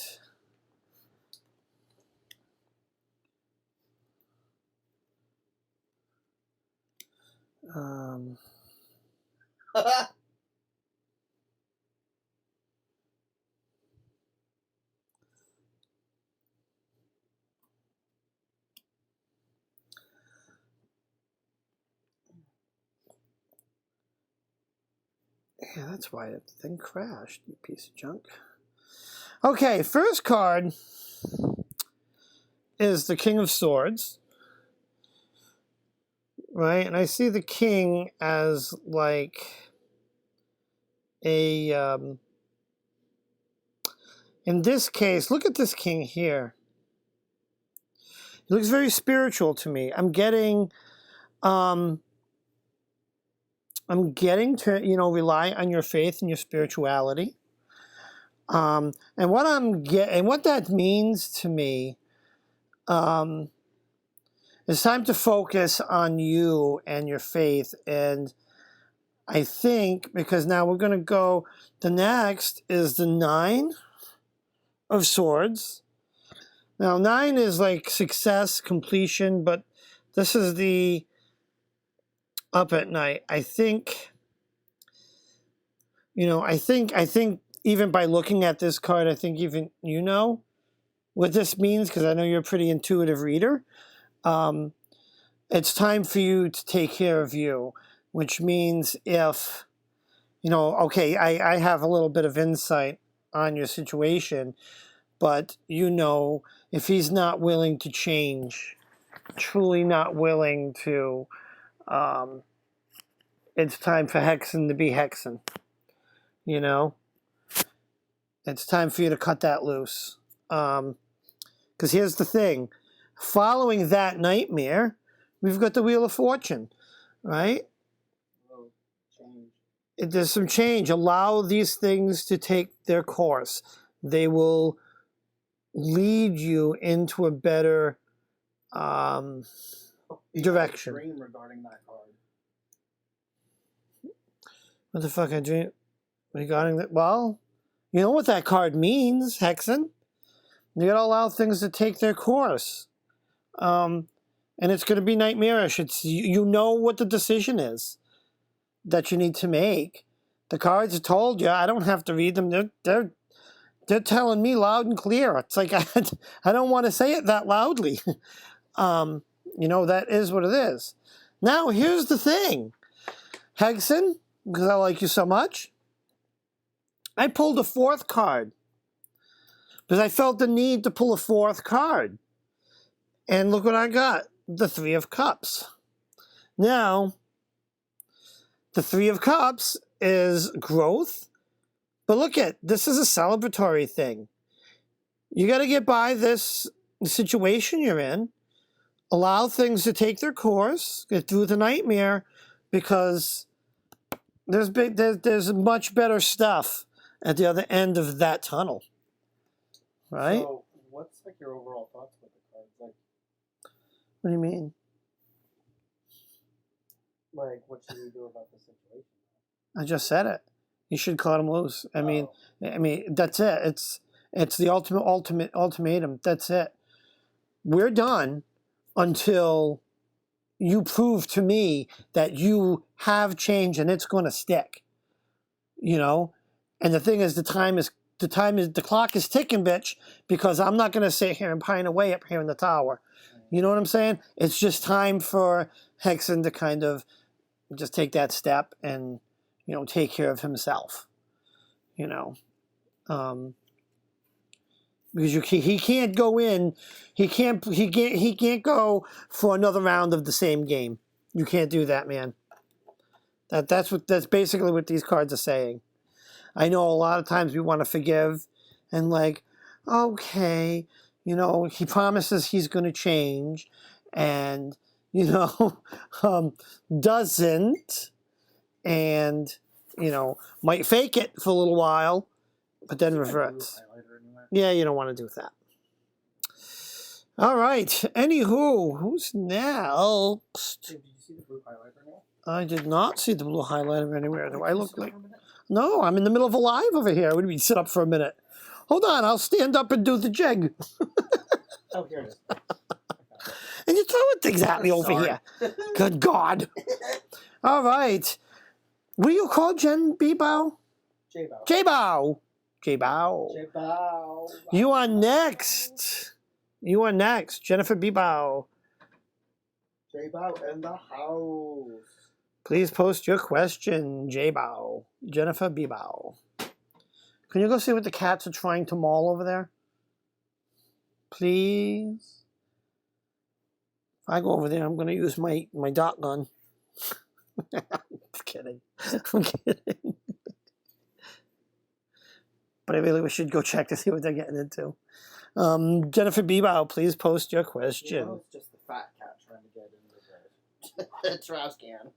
Yeah, that's why that thing crashed, you piece of junk. Okay, first card is the King of Swords. Right? And I see the king as like a... in this case, look at this king here. He looks very spiritual to me. I'm getting to, rely on your faith and your spirituality. And what that means to me, It's time to focus on you and your faith. And I think, because now we're going to go, the next is the 9 of Swords. Now, 9 is like success, completion, but this is the up at night. I think, I think even by looking at this card, I think even you know what this means, because I know you're a pretty intuitive reader. It's time for you to take care of you, which means if, okay, I have a little bit of insight on your situation, but if he's not willing to change, truly not willing to, it's time for Hexen to be Hexen. It's time for you to cut that loose. Because here's the thing. Following that nightmare, we've got the Wheel of Fortune, right? There's some change. Allow these things to take their course. They will lead you into a better direction. Dream regarding that card. What the fuck I dream regarding that? Well, you know what that card means, Hexen. You gotta allow things to take their course. And it's gonna be nightmarish. It's you know what the decision is that you need to make. The cards have told you. I don't have to read them. They're telling me loud and clear. It's like I don't want to say it that loudly. That is what it is. Now here's the thing, Hexen, because I like you so much, I pulled a 4th card because I felt the need to pull a 4th card. And look what I got, the 3 of Cups. Now, the 3 of Cups is growth, but look this is a celebratory thing. You got to get by this situation you're in, allow things to take their course, get through the nightmare, because there's much better stuff at the other end of that tunnel, right? So, what's like your overall thoughts with the cards? Like, what do you mean? Like, what should we do about the situation? I just said it. You should cut them loose. I mean, that's it. It's the ultimate ultimatum. That's it. We're done until you prove to me that you have changed and it's going to stick. And the thing is, the clock is ticking, bitch, because I'm not going to sit here and pine away up here in the tower. You know what I'm saying? It's just time for Hexen to kind of just take that step and, take care of himself. Because he can't go in, he can't go for another round of the same game. You can't do that, man. That's basically what these cards are saying. I know a lot of times we want to forgive and okay, he promises he's going to change and, doesn't, and, might fake it for a little while, but then reverts. Yeah, you don't want to do that. All right. Anywho, who's next? Did you see the blue highlighter now? I did not see the blue highlighter anywhere. Do I look like... No, I'm in the middle of a live over here. What do you mean, sit up for a minute? Hold on, I'll stand up and do the jig. Oh, here it is. And you're throwing things at me over here. Good God. All right. What do you call Jen Bebow? J-Bow. J-Bow. J-Bow. J-Bow. You are next. You are next. Jennifer Bebow. J-Bow in the house. Please post your question, J-Bow. Jennifer Bebow. Can you go see what the cats are trying to maul over there? Please. If I go over there, I'm going to use my dot gun. I'm kidding. I'm kidding. But I really should go check to see what they're getting into. Jennifer Bebow, please post your question. It's just the fat cat trying to get into the trash can.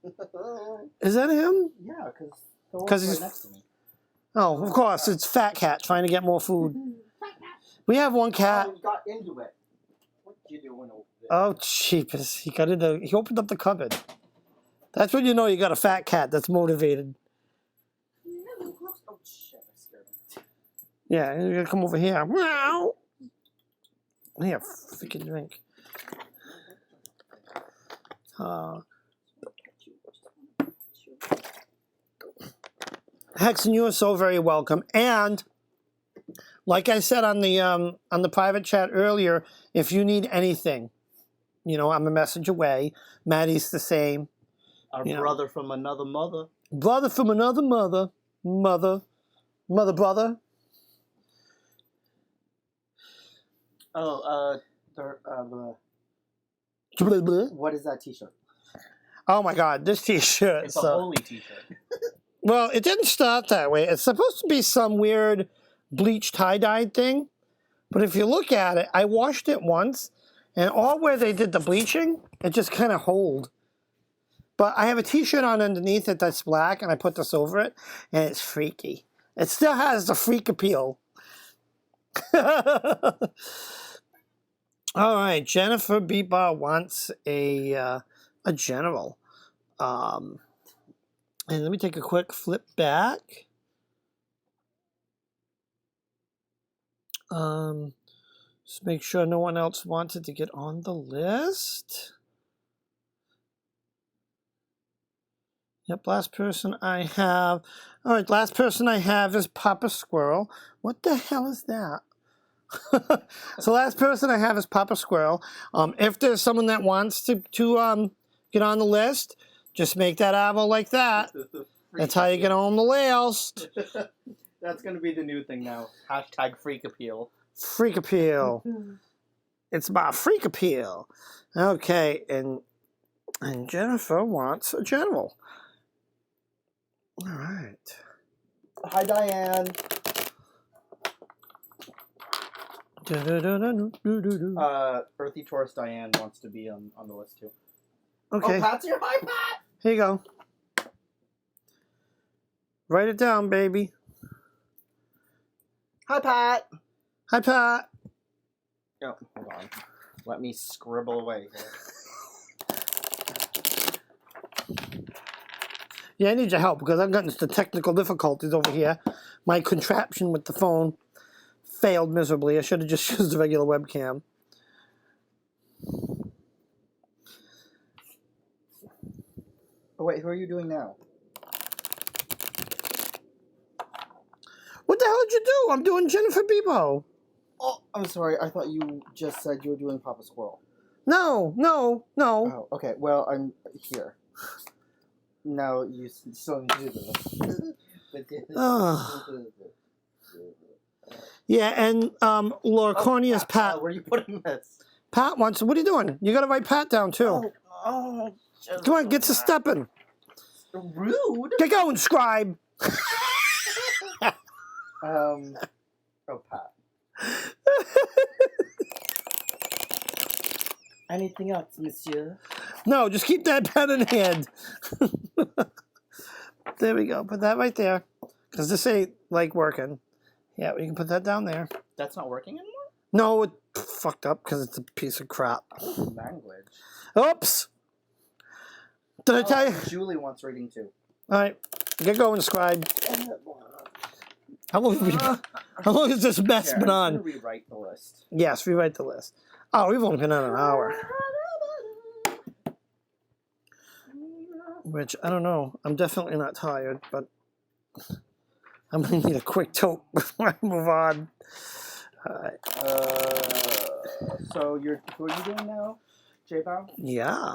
Is that him? Yeah, because he's right next to me. Oh, of course, it's Fat Cat trying to get more food. We have one cat. Oh, he got into it. you doing over there? Oh, cheapest. He opened up the cupboard. That's when you know you got a fat cat that's motivated. Oh, shit. I scared him. Yeah, you're going to come over here. Meow. Here, freaking drink. Hexen, you are so very welcome. And like I said on the private chat earlier, if you need anything, you know, I'm a message away. Maddie's the same. Our brother from another mother. Brother from another mother. Brother. Oh, what is that t-shirt? Oh my God, this t-shirt. It's a holy t-shirt. Well, it didn't start that way. It's supposed to be some weird bleach tie-dyed thing. But if you look at it, I washed it once, and all where they did the bleaching, it just kind of hold. But I have a t-shirt on underneath it that's black, and I put this over it, and it's freaky. It still has the freak appeal. All right, Jennifer Bieber wants a general. And let me take a quick flip back. Just make sure no one else wanted to get on the list. Yep, last person I have. All right, last person I have is Papa Squirrel. What the hell is that? So last person I have is Papa Squirrel. If there's someone that wants to get on the list, just make that avo like that. That's how you get on the list. That's going to be the new thing now. Hashtag freak appeal. Freak appeal. It's my freak appeal. Okay, and Jennifer wants a general. All right. Hi, Diane. Earthy Taurus Diane wants to be on the list too. Okay. Oh, Pat's here. Hi, Pat. Here you go. Write it down, baby. Hi, Pat. Hi, Pat. Oh, hold on. Let me scribble away here. Yeah, I need your help because I've gotten into technical difficulties over here. My contraption with the phone failed miserably. I should have just used the regular webcam. Oh, wait, who are you doing now? What the hell did you do? I'm doing Jennifer Bebo. Oh, I'm sorry. I thought you just said you were doing Papa Squirrel. No. Oh, okay. Well, I'm here. No, you still need to do this. Yeah, and Lorcornius Pat. Where are you putting this? Pat wants. What are you doing? You got to write Pat down too. Oh, come on, get to stepping. Rude. Get going, scribe. Oh, Pat. Anything else, monsieur? No, just keep that pen in hand. There we go. Put that right there. Because this ain't like working. Yeah, we can put that down there. That's not working anymore? No, it fucked up because it's a piece of crap. Language. Oops. Did I tell you? Julie wants reading too. All right. Get going, scribe. How long has this mess been on? I'm going to rewrite the list. Yes, rewrite the list. Oh, we've only been on an hour. Which, I don't know. I'm definitely not tired, but I'm going to need a quick tote before I move on. All right. So, who are you doing now? J-Bow? Yeah.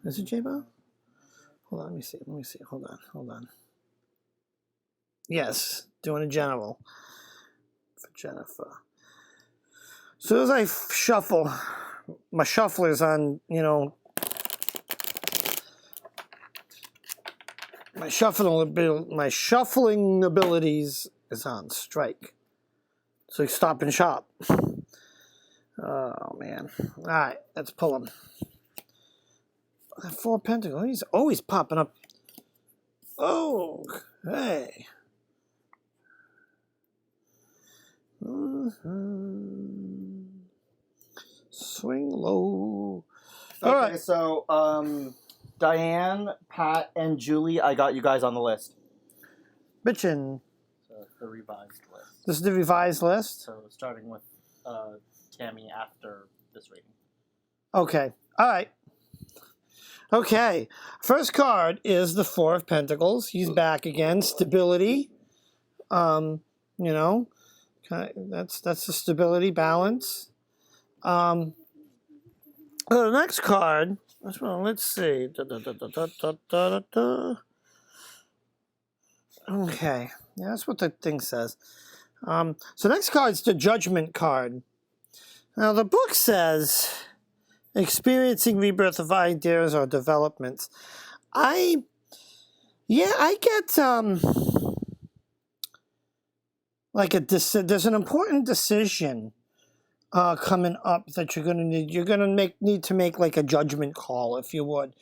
Is it J-Bow? Hold on, let me see. Hold on. Yes, doing a general for Jennifer. As soon as I shuffle, my shuffler's on, my shuffling abilities is on strike. So you stop and shop. Oh, man. All right, let's pull him. That 4 Pentacle, he's always popping up. Oh, hey. Swing low. Okay, All right. so Diane, Pat, and Julie, I got you guys on the list. Bitchin'. So the revised list. This is the revised list? So starting with Tammy after this reading. Okay. All right. Okay. First card is the Four of Pentacles. He's back again. Stability. You know, that's the stability, balance. The next card. Well, let's see. Okay. Yeah, that's what the thing says. So next card's the Judgment card. Now the book says experiencing rebirth of ideas or developments. I get like there's an important decision coming up that you're gonna need to make like a judgment call, if you would.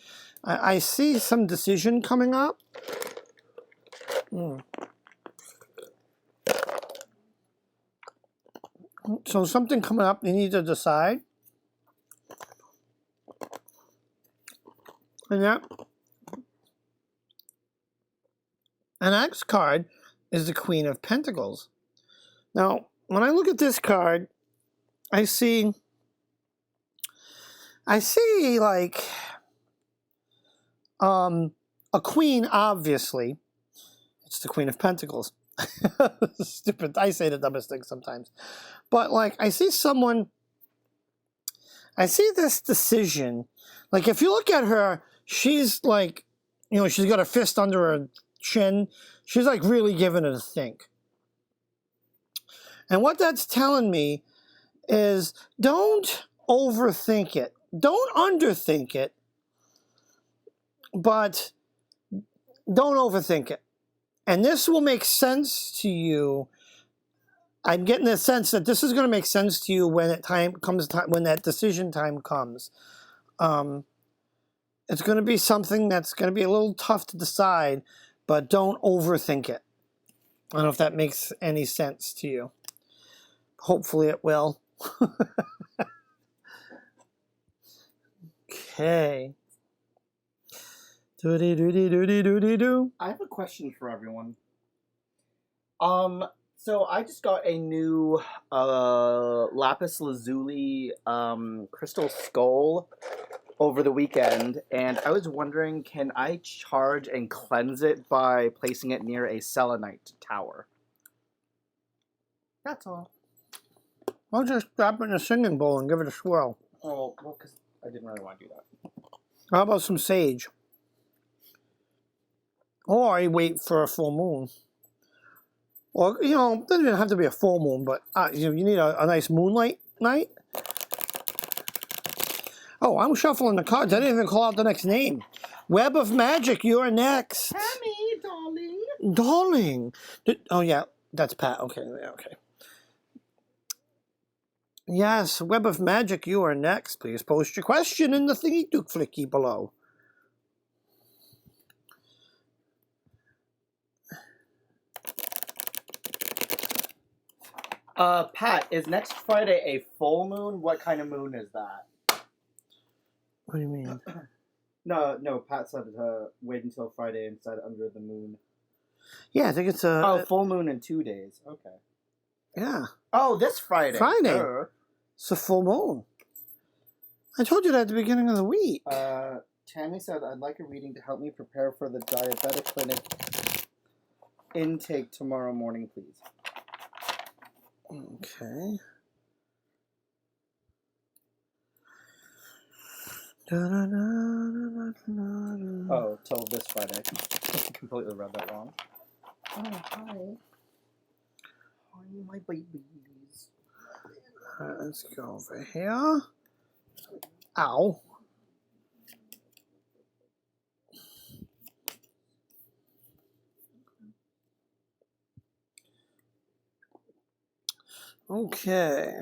I see some decision coming up. So something coming up you need to decide. And the next card is the Queen of Pentacles. Now, when I look at this card, I see like a queen, obviously. It's the Queen of Pentacles. Stupid. I say the dumbest things sometimes. But like I see this decision. Like if you look at her, she's like, you know, she's got a fist under her chin. She's like really giving it a think. And what that's telling me is don't overthink it. Don't underthink it. But don't overthink it. And this will make sense to you. I'm getting the sense that this is going to make sense to you when when that decision time comes. It's going to be something that's going to be a little tough to decide, but don't overthink it. I don't know if that makes any sense to you. Hopefully it will. Okay. Doody-doody-doody-doody-doo. I have a question for everyone. So I just got a new lapis lazuli crystal skull over the weekend, and I was wondering, can I charge and cleanse it by placing it near a selenite tower? That's all. I'll just drop it in a singing bowl and give it a swirl. Oh, well, because I didn't really want to do that. How about some sage? Or I wait for a full moon. Or, you know, it doesn't even have to be a full moon, but you know, you need a nice moonlight night. Oh, I'm shuffling the cards. I didn't even call out the next name. Web of Magic, you're next. Tammy, darling. Darling. Oh, yeah, that's Pat. Okay, okay. Yes, Web of Magic, you are next. Please post your question in the thingy dook flicky below. Pat, is next Friday a full moon? What kind of moon is that? What do you mean? No, Pat said wait until Friday and said under the moon. Yeah, I think it's a... Oh, full moon in 2 days. Okay. Yeah. Oh, this Friday. Friday. It's a full moon. I told you that at the beginning of the week. Tammy said, I'd like a reading to help me prepare for the diabetic clinic intake tomorrow morning, please. Okay. Oh, till this Friday. I completely read that wrong. Oh, hi. Hi, my babies. Let's go over here. Ow. Okay.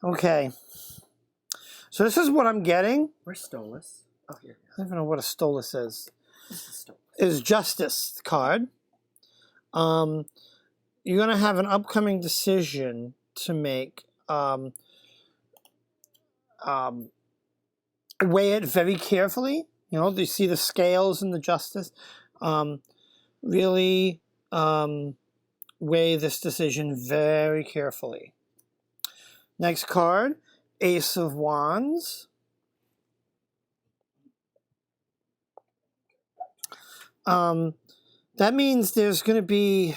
Okay. So this is what I'm getting. Where's Stolas? Oh, here. I don't even know what a stolus is. This is is Justice card. You're going to have an upcoming decision to make. Weigh it very carefully. You know, you see the scales in the Justice. Really weigh this decision very carefully. Next card, Ace of Wands. That means there's going to be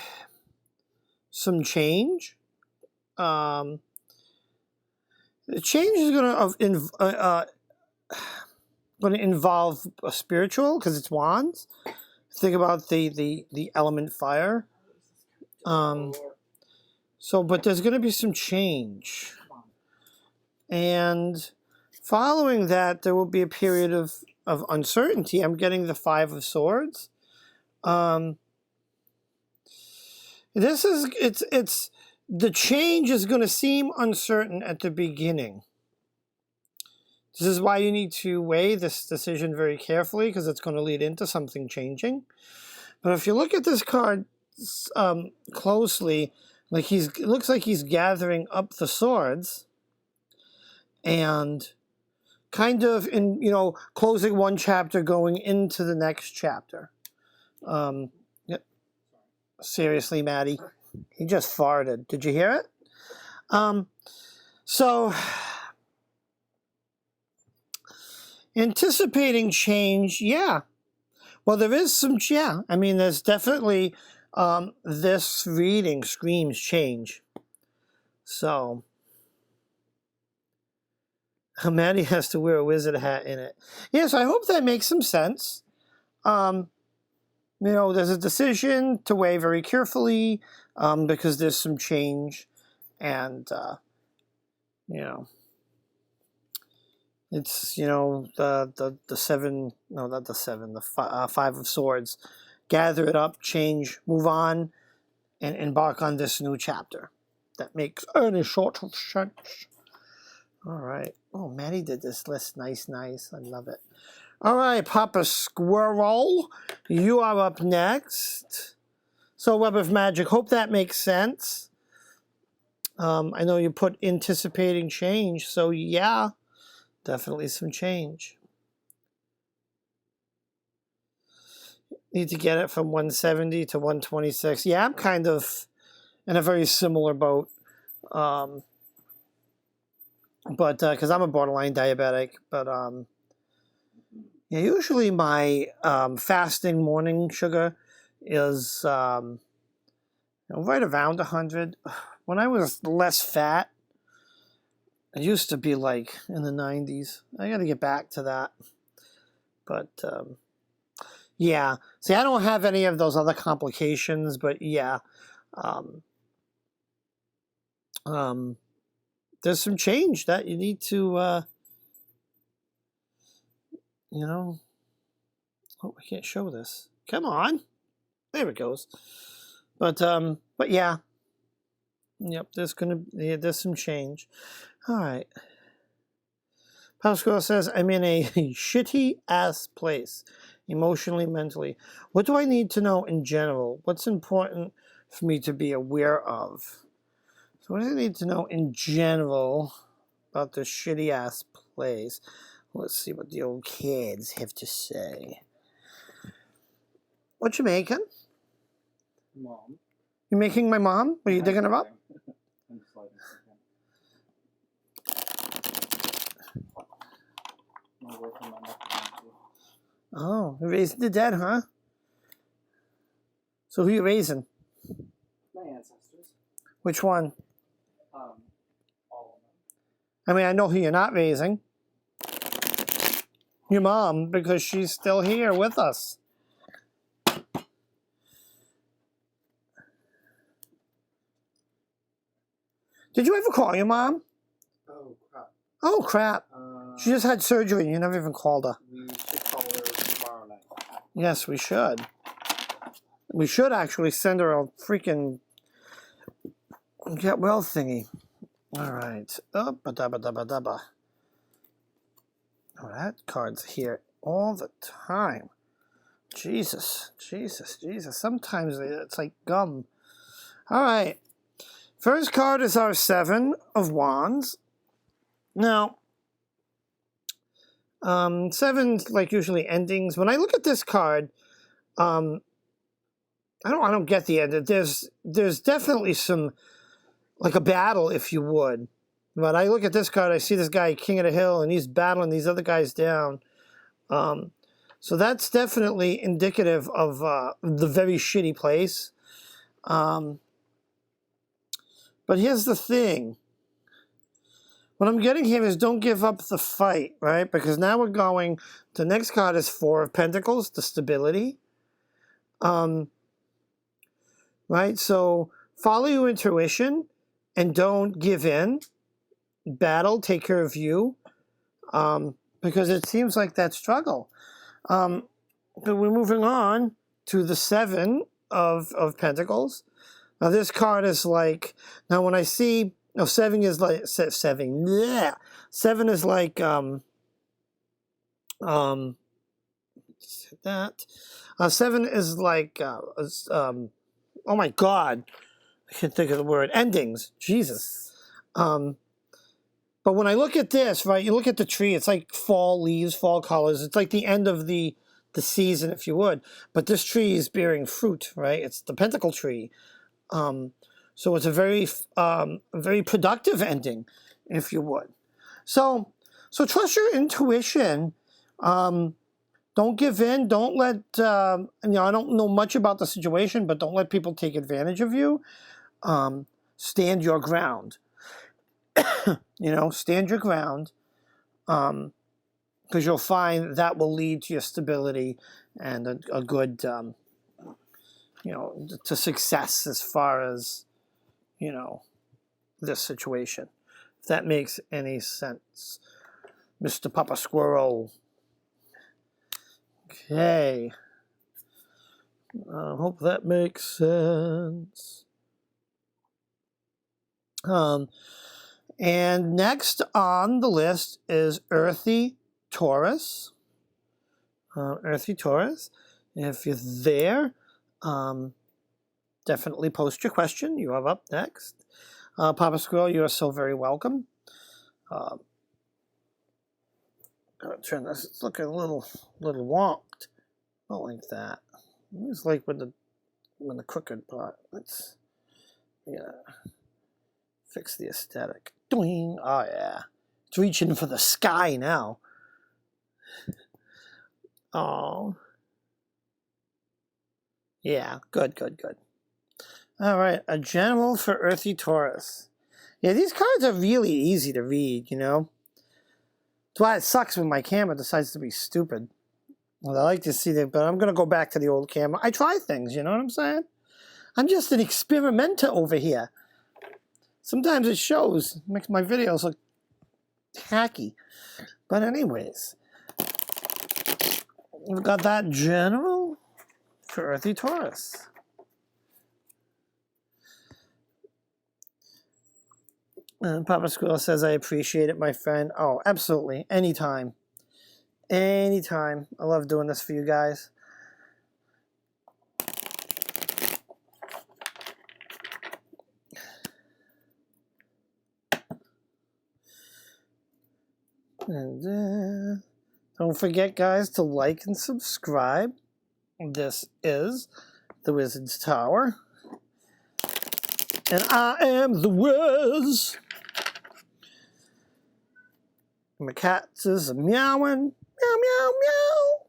some change. The change is going to involve a spiritual, because it's wands. Think about the element fire. But there's going to be some change. And following that, there will be a period of uncertainty. I'm getting the Five of Swords. The change is going to seem uncertain at the beginning. This is why you need to weigh this decision very carefully, because it's going to lead into something changing. But if you look at this card closely, like it looks like he's gathering up the swords and kind of closing one chapter, going into the next chapter. Yep. Seriously, Maddie, he just farted. Did you hear it? So anticipating change, yeah. Well, there is some, yeah. I mean, there's definitely, this reading screams change. So, Maddie has to wear a wizard hat in it. Yes, I hope that makes some sense. There's a decision to weigh very carefully, because there's some change, and, it's, the seven, no, not the seven, the Five of Swords. Gather it up, change, move on, and embark on this new chapter. That makes any sort of sense. All right. Oh, Maddie did this list. Nice. I love it. All right, Papa Squirrel, you are up next. So, Web of Magic, hope that makes sense. I know you put anticipating change, so yeah, definitely some change. Need to get it from 170 to 126. Yeah, I'm kind of in a very similar boat. But because I'm a borderline diabetic, but usually my fasting morning sugar is right around 100. When I was less fat, it used to be like in the 90s. I got to get back to that. But yeah, see, I don't have any of those other complications, but yeah, there's some change that you need to, oh, I can't show this. Come on. There it goes. But yeah. Yep, there's some change. All right. Pascal says, I'm in a shitty ass place, emotionally, mentally. What do I need to know in general? What's important for me to be aware of? So what do I need to know in general about this shitty ass place? Let's see what the old kids have to say. What you making? Mom. You making my mom? Are you digging her up? I'm sliding. Oh, you're raising the dead, huh? So who you raising? My ancestors. Which one? All of them. I mean, I know who you're not raising. Your mom, because she's still here with us. Did you ever call your mom? Oh, crap. Oh, crap. She just had surgery and you never even called her. We should call her tomorrow night. Yes, we should. We should actually send her a freaking get well thingy. All right. Oh, ba-da-ba-da-ba-da-ba. Oh, that card's here all the time. Jesus. Sometimes it's like gum. All right. First card is our Seven of Wands. Now, seven's like usually endings. When I look at this card, I don't get the end. There's definitely some, like a battle, if you would. But I look at this card, I see this guy king of the hill, and he's battling these other guys down. So that's definitely indicative of the very shitty place. But here's the thing. What I'm getting here is don't give up the fight, right? Because now we're going, the next card is Four of Pentacles, the stability. Right? So follow your intuition and don't give in. Battle, take care of you. Because it seems like that struggle. But we're moving on to the Seven of Pentacles. Now this card is like, now when I see, no, seven is like, yeah. Seven is like, that. Seven is like, oh my God, I can't think of the word, endings, Jesus. But when I look at this, right, you look at the tree, it's like fall leaves, fall colors. It's like the end of the season, if you would. But this tree is bearing fruit, right? It's the pentacle tree. So it's a very productive ending, if you would. So trust your intuition. Don't give in. Don't let, I don't know much about the situation, but don't let people take advantage of you. Stand your ground. Stand your ground, because you'll find that will lead to your stability and a good, to success as far as, this situation. If that makes any sense, Mr. Papa Squirrel. Okay. I hope that makes sense. And next on the list is Earthy Taurus. Earthy Taurus. If you're there, definitely post your question. You are up next. Papa Squirrel, you are so very welcome. I'll turn this. It's looking a little wonked. Not like that. It's like when the crooked part. Let's fix the aesthetic. Doing. Oh yeah. It's reaching for the sky now. Oh. Yeah, good. All right, a general for Earthy Taurus. Yeah, these cards are really easy to read, That's why it sucks when my camera decides to be stupid. Well, I like to see that, but I'm going to go back to the old camera. I try things, you know what I'm saying? I'm just an experimenter over here. Sometimes it shows. It makes my videos look hacky. But anyways, we've got that general for Earthy Taurus. And Papa Squirrel says, I appreciate it, my friend. Oh, absolutely. Anytime. Anytime. I love doing this for you guys. And don't forget, guys, to like and subscribe. This is the Wizard's Tower. And I am the Wiz. My cat is meowing. Meow, meow, meow.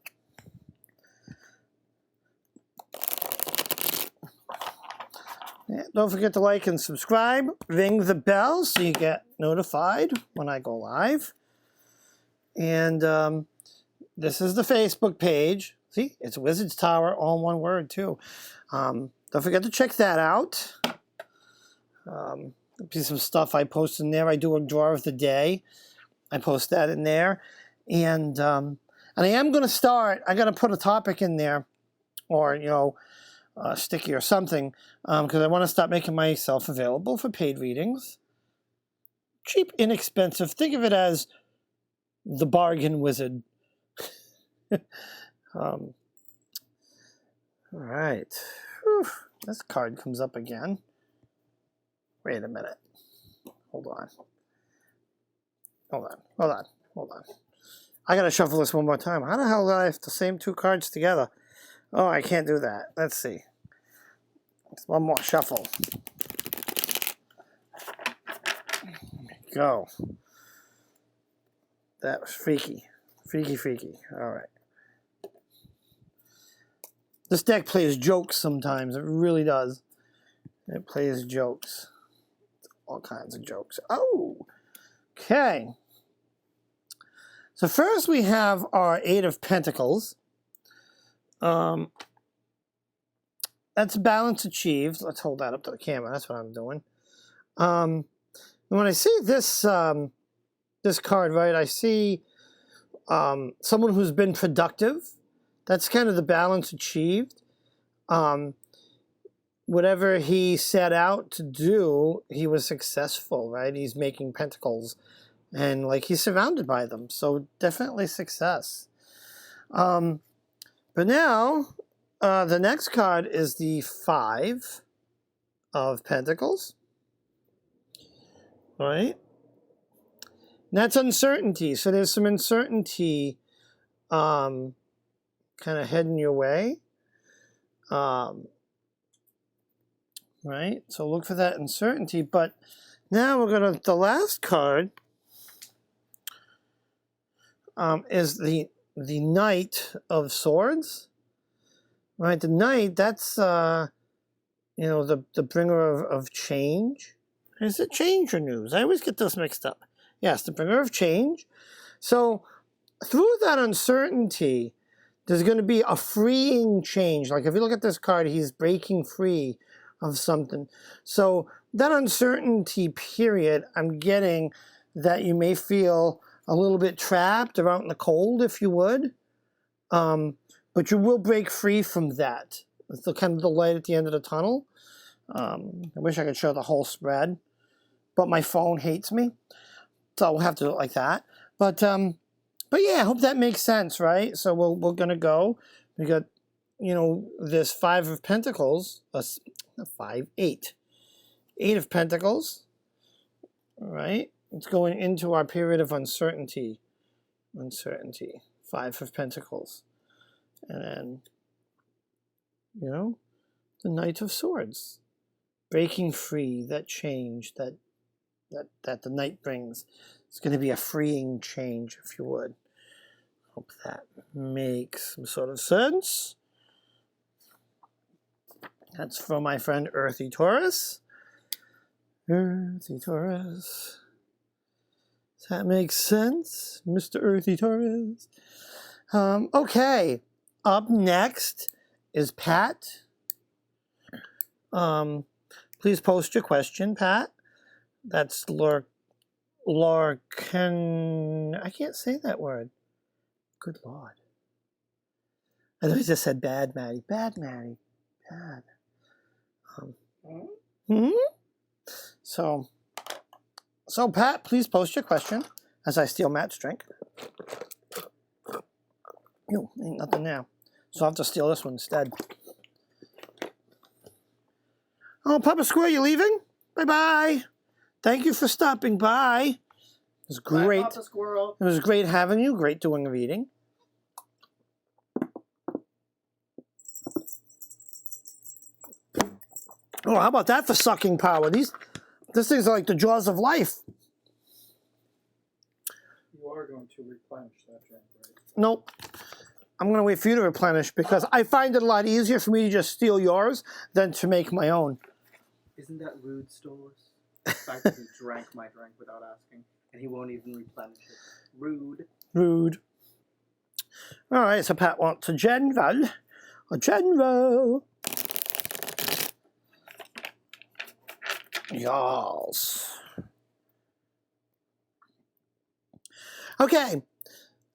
Yeah, don't forget to like and subscribe. Ring the bell so you get notified when I go live. And this is the Facebook page. See, it's Wizard's Tower, all one word, too. Don't forget to check that out. There'll be some stuff I post in there. I do a draw of the day. I post that in there. And I am going to start, I got to put a topic in there, or, sticky or something, because I want to start making myself available for paid readings. Cheap, inexpensive. Think of it as the bargain wizard. All right. Whew. This card comes up again. Wait a minute. Hold on. I gotta shuffle this one more time. How the hell did I have the same two cards together? Oh, I can't do that. Let's see. It's one more shuffle. Go. That was freaky. Freaky. All right. This deck plays jokes sometimes. It really does. It plays jokes. All kinds of jokes. Oh! Okay. So first we have our Eight of Pentacles. That's balance achieved. Let's hold that up to the camera. That's what I'm doing. And when I see this this card, right, I see someone who's been productive. That's kind of the balance achieved. Whatever he set out to do, he was successful, right? He's making pentacles, and like he's surrounded by them, so definitely success. But now, the next card is the Five of Pentacles, right? And that's uncertainty. So there's some uncertainty kind of heading your way. Right? So look for that uncertainty. But now we're going to, the last card is the Knight of Swords. Right? The Knight, that's, the bringer of change. Is it change or news? I always get this mixed up. Yes, the bringer of change. So through that uncertainty, there's going to be a freeing change. Like if you look at this card, he's breaking free of something. So that uncertainty period, I'm getting that you may feel a little bit trapped or out in the cold, if you would. But you will break free from that. It's the kind of the light at the end of the tunnel. I wish I could show the whole spread, but my phone hates me. So we'll have to do it like that. But yeah, I hope that makes sense, right? So we're going to go. We got, this Five of Pentacles, Eight of Pentacles, all right? It's going into our period of uncertainty. Five of Pentacles. And then, the Knight of Swords. Breaking free, that change that the Knight brings. It's going to be a freeing change, if you would. Hope that makes some sort of sense. That's from my friend Earthy Taurus. Does that make sense, Mr. Earthy Taurus? Okay. Up next is Pat. Please post your question, Pat. That's Lorcan. I can't say that word. Good Lord. I thought I just said bad, Maddie. Bad, Maddie. Bad. So Pat, please post your question as I steal Matt's drink. Ain't nothing there. So I'll have to steal this one instead. Oh, Papa Squirrel, you leaving? Bye-bye. Thank you for stopping by. It was great. Bye, Papa Squirrel. It was great having you. Great doing a reading. Oh, how about that for sucking power? These things are like the jaws of life. You are going to replenish that drink, right? Nope. I'm going to wait for you to replenish because I find it a lot easier for me to just steal yours than to make my own. Isn't that rude, Stolas? The fact that he drank my drink without asking, and he won't even replenish it. Rude. Rude. All right, so Pat wants a general. Yes. Okay.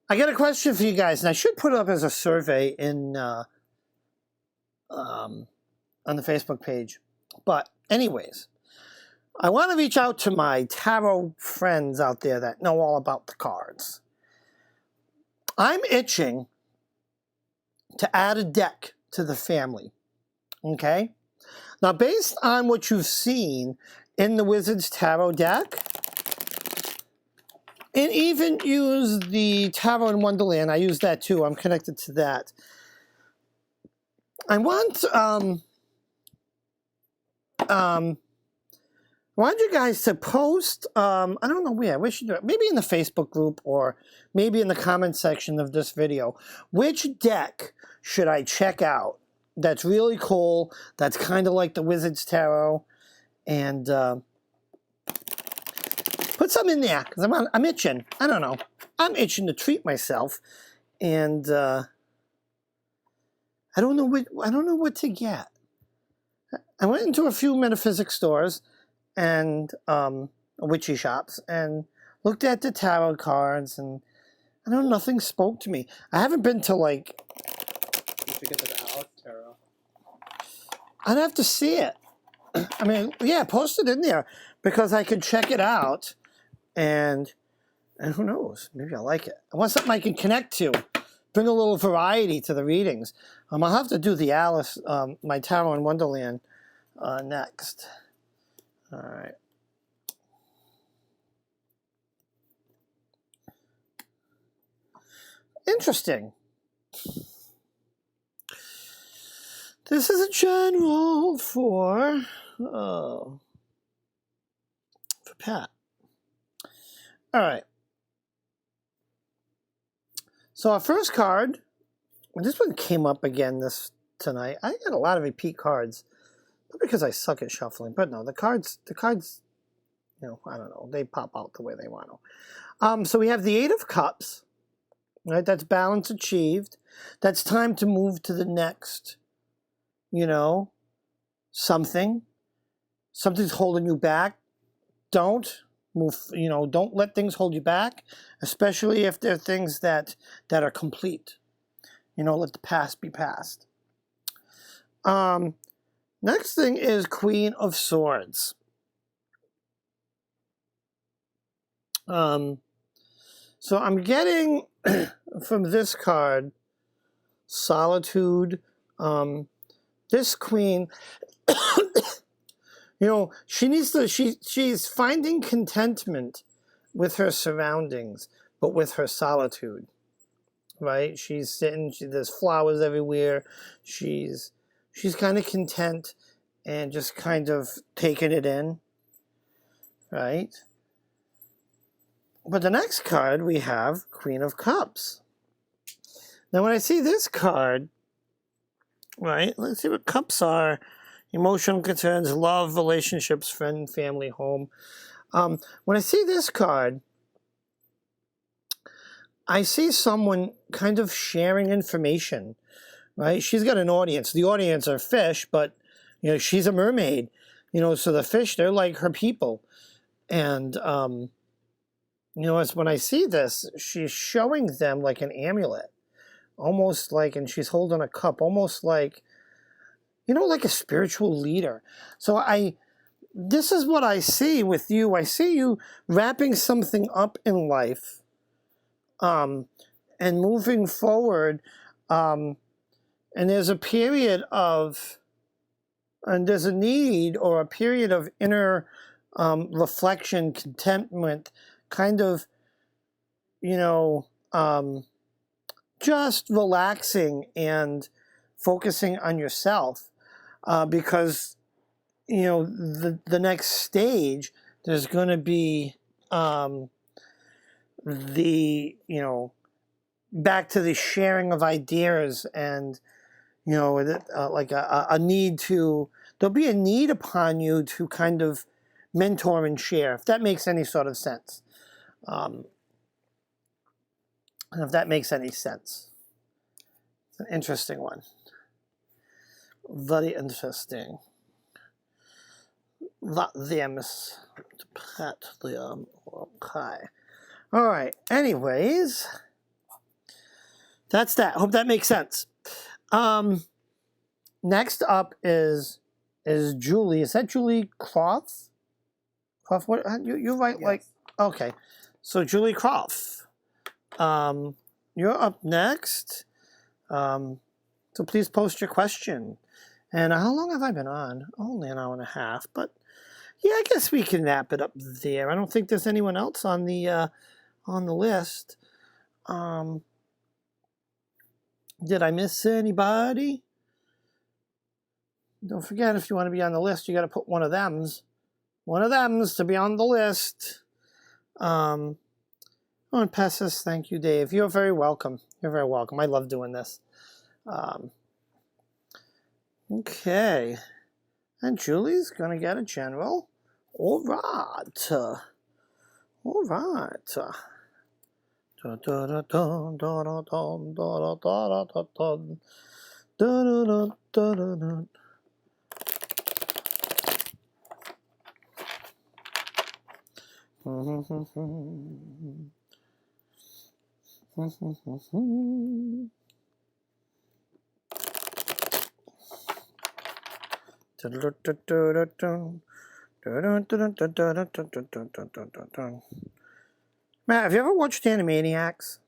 I got a question for you guys, and I should put it up as a survey in on the Facebook page. But anyways, I want to reach out to my tarot friends out there that know all about the cards. I'm itching to add a deck to the family. Okay? Now, based on what you've seen in the Wizard's Tarot deck, and even use the Tarot in Wonderland, I use that too. I'm connected to that. I want you guys to post, I don't know where, we should do it, maybe in the Facebook group or maybe in the comment section of this video. Which deck should I check out that's really cool, that's kind of like the Wizard's Tarot, and put some in there, because I'm itching. I don't know. I'm itching to treat myself, and I don't know what to get. I went into a few metaphysics stores and witchy shops and looked at the tarot cards, and I don't know, nothing spoke to me. I haven't been to like. You should get the Alex Tarot. I'd have to see it. I mean, yeah, post it in there because I can check it out, and who knows? Maybe I'll like it. I want something I can connect to. Bring a little variety to the readings. I'll have to do the Alice, my Tarot in Wonderland, next. All right. Interesting. This is a general for Pat. All right. So our first card, and this one came up again tonight. I got a lot of repeat cards, not because I suck at shuffling, but no, the cards, you know, I don't know, they pop out the way they want to. So we have the Eight of Cups, right? That's balance achieved. That's time to move to the next, you know, something's holding you back. Don't move, you know, don't let things hold you back, especially if they're things that are complete. You know, let the past be past. Next thing is Queen of Swords. So I'm getting from this card solitude. This queen, you know, she's finding contentment with her surroundings, but with her solitude, right? She's sitting, there's flowers everywhere. She's kind of content and just kind of taking it in, right? But the next card we have Queen of Cups. Now when I see this card, right, let's see what cups are. Emotional concerns, love, relationships, friend, family, home. When I see this card, I see someone kind of sharing information, right? She's got an audience. The audience are fish, but, you know, she's a mermaid. You know, so the fish, they're like her people. And, you know, as when I see this, she's showing them like an amulet. Almost like, and she's holding a cup, almost like, you know, like a spiritual leader. So this is what I see with you. I see you wrapping something up in life, and moving forward. And there's a period of, and there's a need or a period of inner reflection, contentment, kind of, you know, just relaxing and focusing on yourself, because, you know, the next stage, there's going to be the, you know, back to the sharing of ideas, and, you know, like a need to, there'll be a need upon you to kind of mentor and share, if that makes any sort of sense. If that makes any sense. It's an interesting one. Very interesting. That them is Pat them. Okay. All right. Anyways, that's that. Hope that makes sense. Next up is Julie. Is that Julie Croft? Croft? What you write? Yes. Like, okay. So Julie Croft. You're up next. So please post your question. And how long have I been on? Only an hour and a half, but yeah, I guess we can wrap it up there. I don't think there's anyone else on the list. Did I miss anybody? Don't forget, if you want to be on the list, you got to put one of them's. One of them's to be on the list. Oh, and Pessis, thank you, Dave. You're very welcome. You're very welcome. I love doing this. Okay. And Julie's going to get a general. All right. All right. Da, da, da, da, da, da, da, da, da, da, da, da, da, da, da, da. Matt, have you ever watched Animaniacs?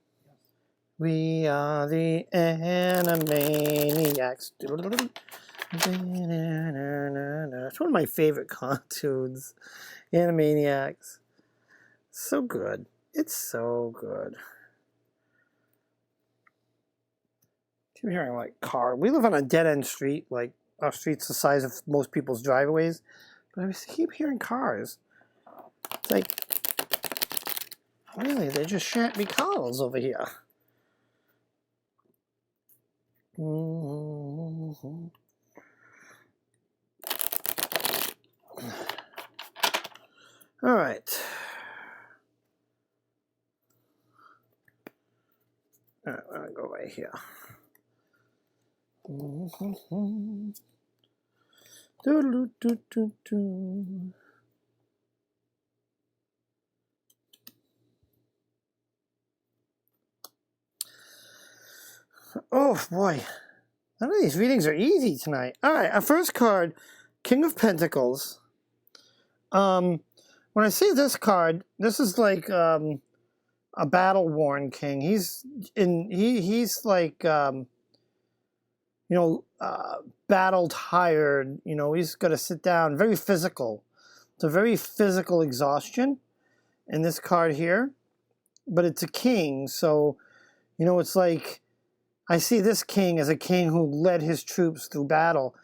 We are the Animaniacs. It's one of my favorite cartoons. Animaniacs. So good. It's so good. Keep hearing like car. We live on a dead-end street. Like our street's the size of most people's driveways. But I keep hearing cars. It's like, really, they just shan't be cars over here. Mm-hmm. All right. All right, I'm gonna go right here. Mm-hmm. Do-do-do-do-do. Oh boy, none of these readings are easy tonight. All right, our first card, King of Pentacles. When I see this card, this is like a battle-worn king. He's like battle tired. You know, he's got to sit down. Very physical. It's a very physical exhaustion in this card here, but it's a king, so you know it's like. I see this king as a king who led his troops through battle.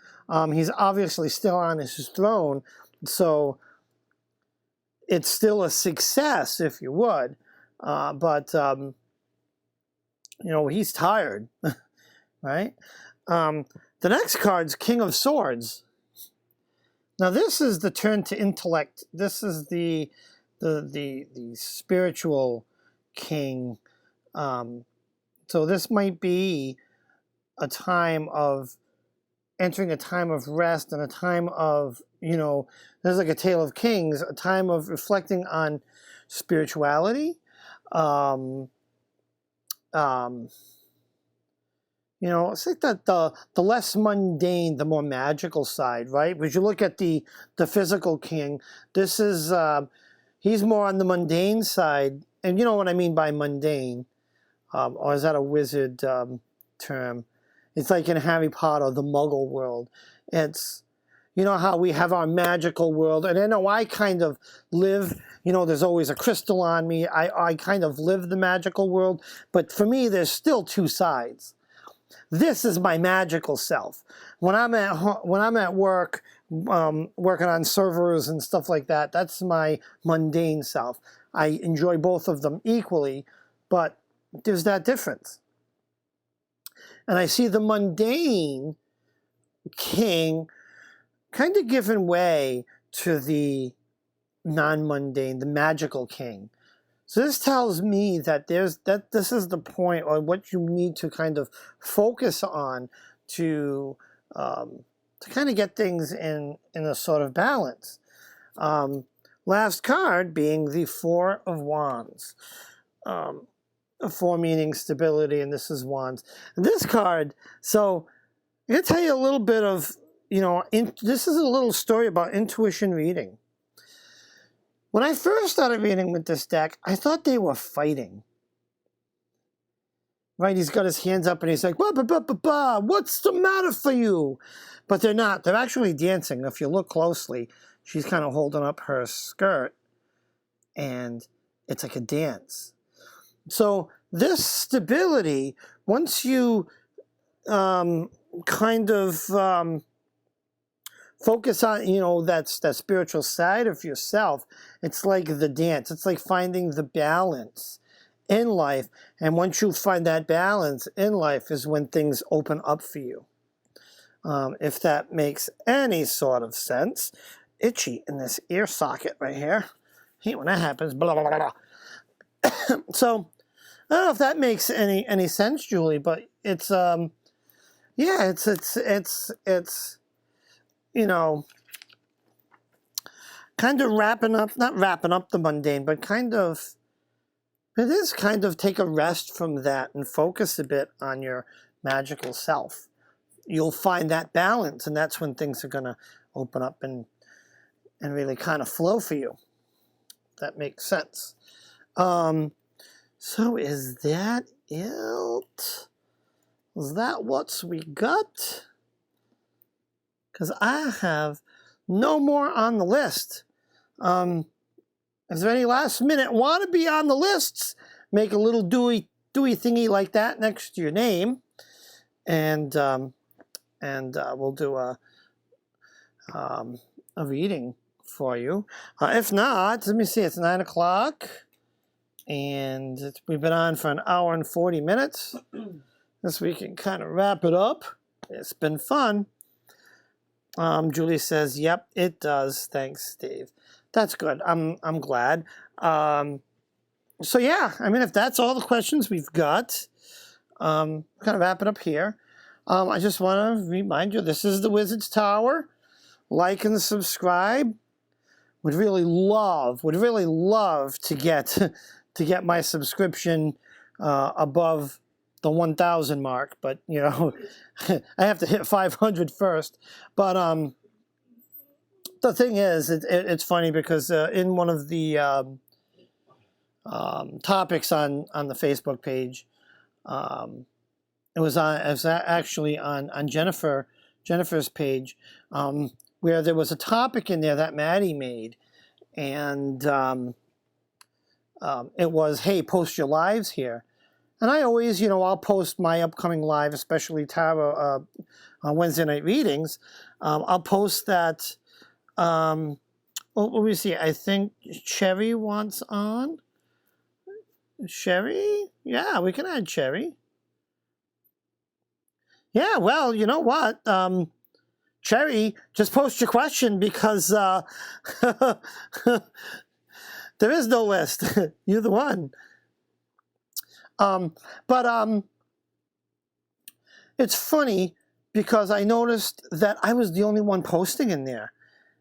He's obviously still on his throne, so it's still a success, if you would. But he's tired, right? The next card's King of Swords. Now, this is the turn to intellect. This is the spiritual king. So this might be a time of entering a time of rest and a time of, there's like a Tale of Kings, a time of reflecting on spirituality. It's like that the less mundane, the more magical side, right? Because you look at the physical king, this is, he's more on the mundane side. And you know what I mean by mundane. Or is that a wizard term? It's like in Harry Potter, the Muggle world. It's, how we have our magical world. And I know I kind of live, there's always a crystal on me. I kind of live the magical world. But for me, there's still two sides. This is my magical self. When I'm at work, working on servers and stuff like that, that's my mundane self. I enjoy both of them equally, but there's that difference. And I see the mundane king kind of giving way to the non-mundane, the magical king. So this tells me that this is the point, or what you need to kind of focus on to kind of get things in a sort of balance. Last card being the Four of Wands. Four meaning stability, and this is Wands. And this card, so I'm going to tell you a little bit of, this is a little story about intuition reading. When I first started reading with this deck, I thought they were fighting. right? He's got his hands up and he's like, bah, bah, bah, bah, bah, what's the matter for you? But they're not. They're actually dancing. If you look closely, she's kind of holding up her skirt and it's like a dance. So this stability, once you kind of focus on, that spiritual side of yourself, it's like the dance. It's like finding the balance in life. And once you find that balance in life is when things open up for you. If that makes any sort of sense. Itchy in this ear socket right here. Hate when that happens. Blah, blah, blah, blah. So, I don't know if that makes any sense, Julie, but it's kind of not wrapping up the mundane, but it is kind of take a rest from that and focus a bit on your magical self. You'll find that balance, and that's when things are going to open up and really kind of flow for you. That makes sense. So is that it? Is that what we got? Because I have no more on the list. Is there any last minute want to be on the lists? Make a little dewy thingy like that next to your name, and we'll do a reading for you. If not, let me see. It's 9 o'clock, and we've been on for an hour and 40 minutes. This we can kind of wrap it up. It's been fun. Julie says, "Yep, it does." Thanks, Dave. That's good. I'm glad. So yeah, I mean, if that's all the questions we've got, kind of wrap it up here. I just want to remind you, this is the Wizard's Tower. Like and subscribe. Would really love to get my subscription above the 1,000 mark, but I have to hit 500 first. But the thing is, it's funny because in one of the topics on the Facebook page, it was actually on Jennifer's page, where there was a topic in there that Maddie made, and it was, hey, post your lives here. And I always, I'll post my upcoming live, especially Tarot on Wednesday night readings. I'll post that. Well, let me see. I think Cherry wants on. Sherry? Yeah, we can add Cherry. Yeah, well, you know what? Cherry, just post your question because there is no list. You're the one. But it's funny because I noticed that I was the only one posting in there.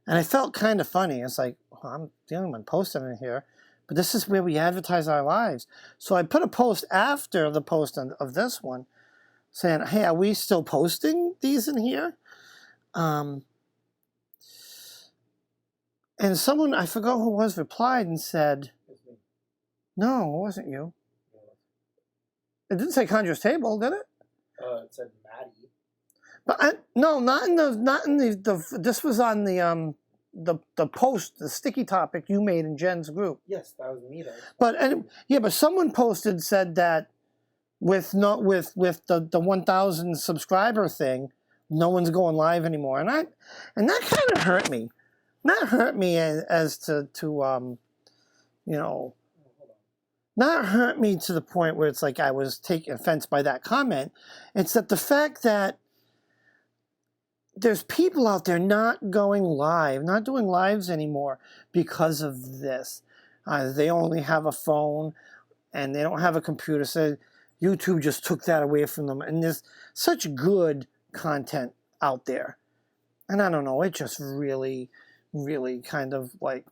And I felt kind of funny. It's like, well, I'm the only one posting in here. But this is where we advertise our lives. So I put a post after the post of this one saying, hey, are we still posting these in here? And someone, I forgot who it was, replied and said, no, it wasn't you. It didn't say Conjurer's Table, did it? It said Maddie. But no, not in the. This was on the post, the sticky topic you made in Jen's group. Yes, that was me. But someone posted said that with the 1,000 subscriber thing, no one's going live anymore, and that kind of hurt me. Not hurt me as to not hurt me to the point where it's like I was taking offense by that comment. It's that the fact that there's people out there not going live, not doing lives anymore because of this. They only have a phone and they don't have a computer. So YouTube just took that away from them. And there's such good content out there. And I don't know, it just really, really kind of like,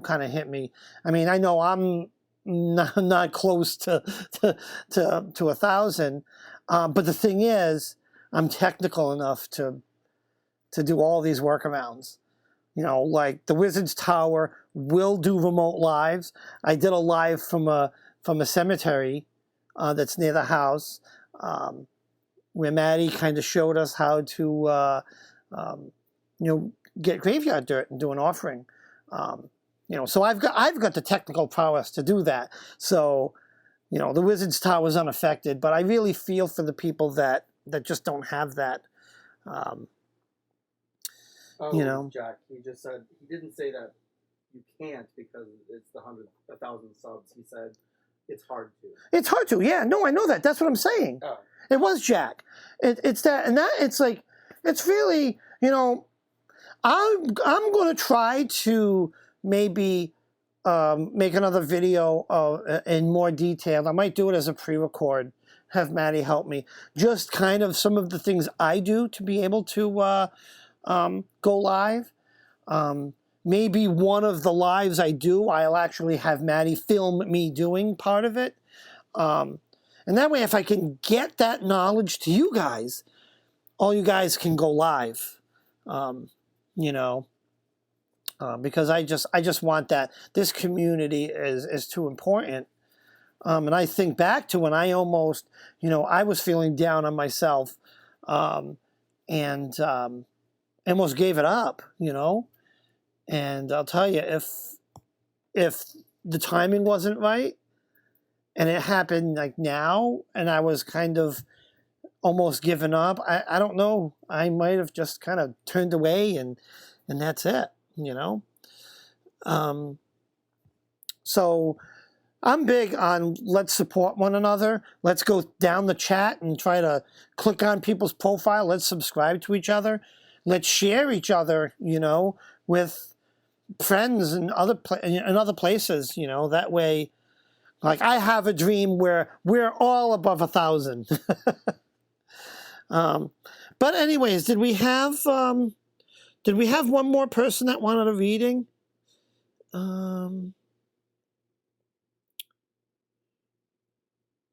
kind of hit me. I mean, I know I'm not close to 1,000. But the thing is, I'm technical enough to do all these workarounds. Like the Wizard's Tower will do remote lives. I did a live from a cemetery that's near the house, where Maddie kind of showed us how to, get graveyard dirt and do an offering. So I've got the technical prowess to do that. So, the Wizard's Tower is unaffected, but I really feel for the people that just don't have that. Jack, he just said he didn't say that you can't because it's the 1,000 subs. He said it's hard to. It's hard to, yeah. No, I know that. That's what I'm saying. Oh. It was Jack. It's that, and that. It's like, it's really, I'm going to try to maybe make another video in more detail. I might do it as a pre-record. Have Maddie help me. Just kind of some of the things I do to be able to go live. Maybe one of the lives I do, I'll actually have Maddie film me doing part of it. And that way, if I can get that knowledge to you guys, all you guys can go live. Because I just want that. This community is too important. And I think back to when I almost, I was feeling down on myself, and almost gave it up, And I'll tell you, if the timing wasn't right, and it happened like now, and I was kind of almost given up, I don't know. I might have just kind of turned away, and that's it, So I'm big on let's support one another. Let's go down the chat and try to click on people's profile. Let's subscribe to each other. Let's share each other, with friends and other places, That way, like I have a dream where we're all above 1,000. But anyways, did we have one more person that wanted a reading?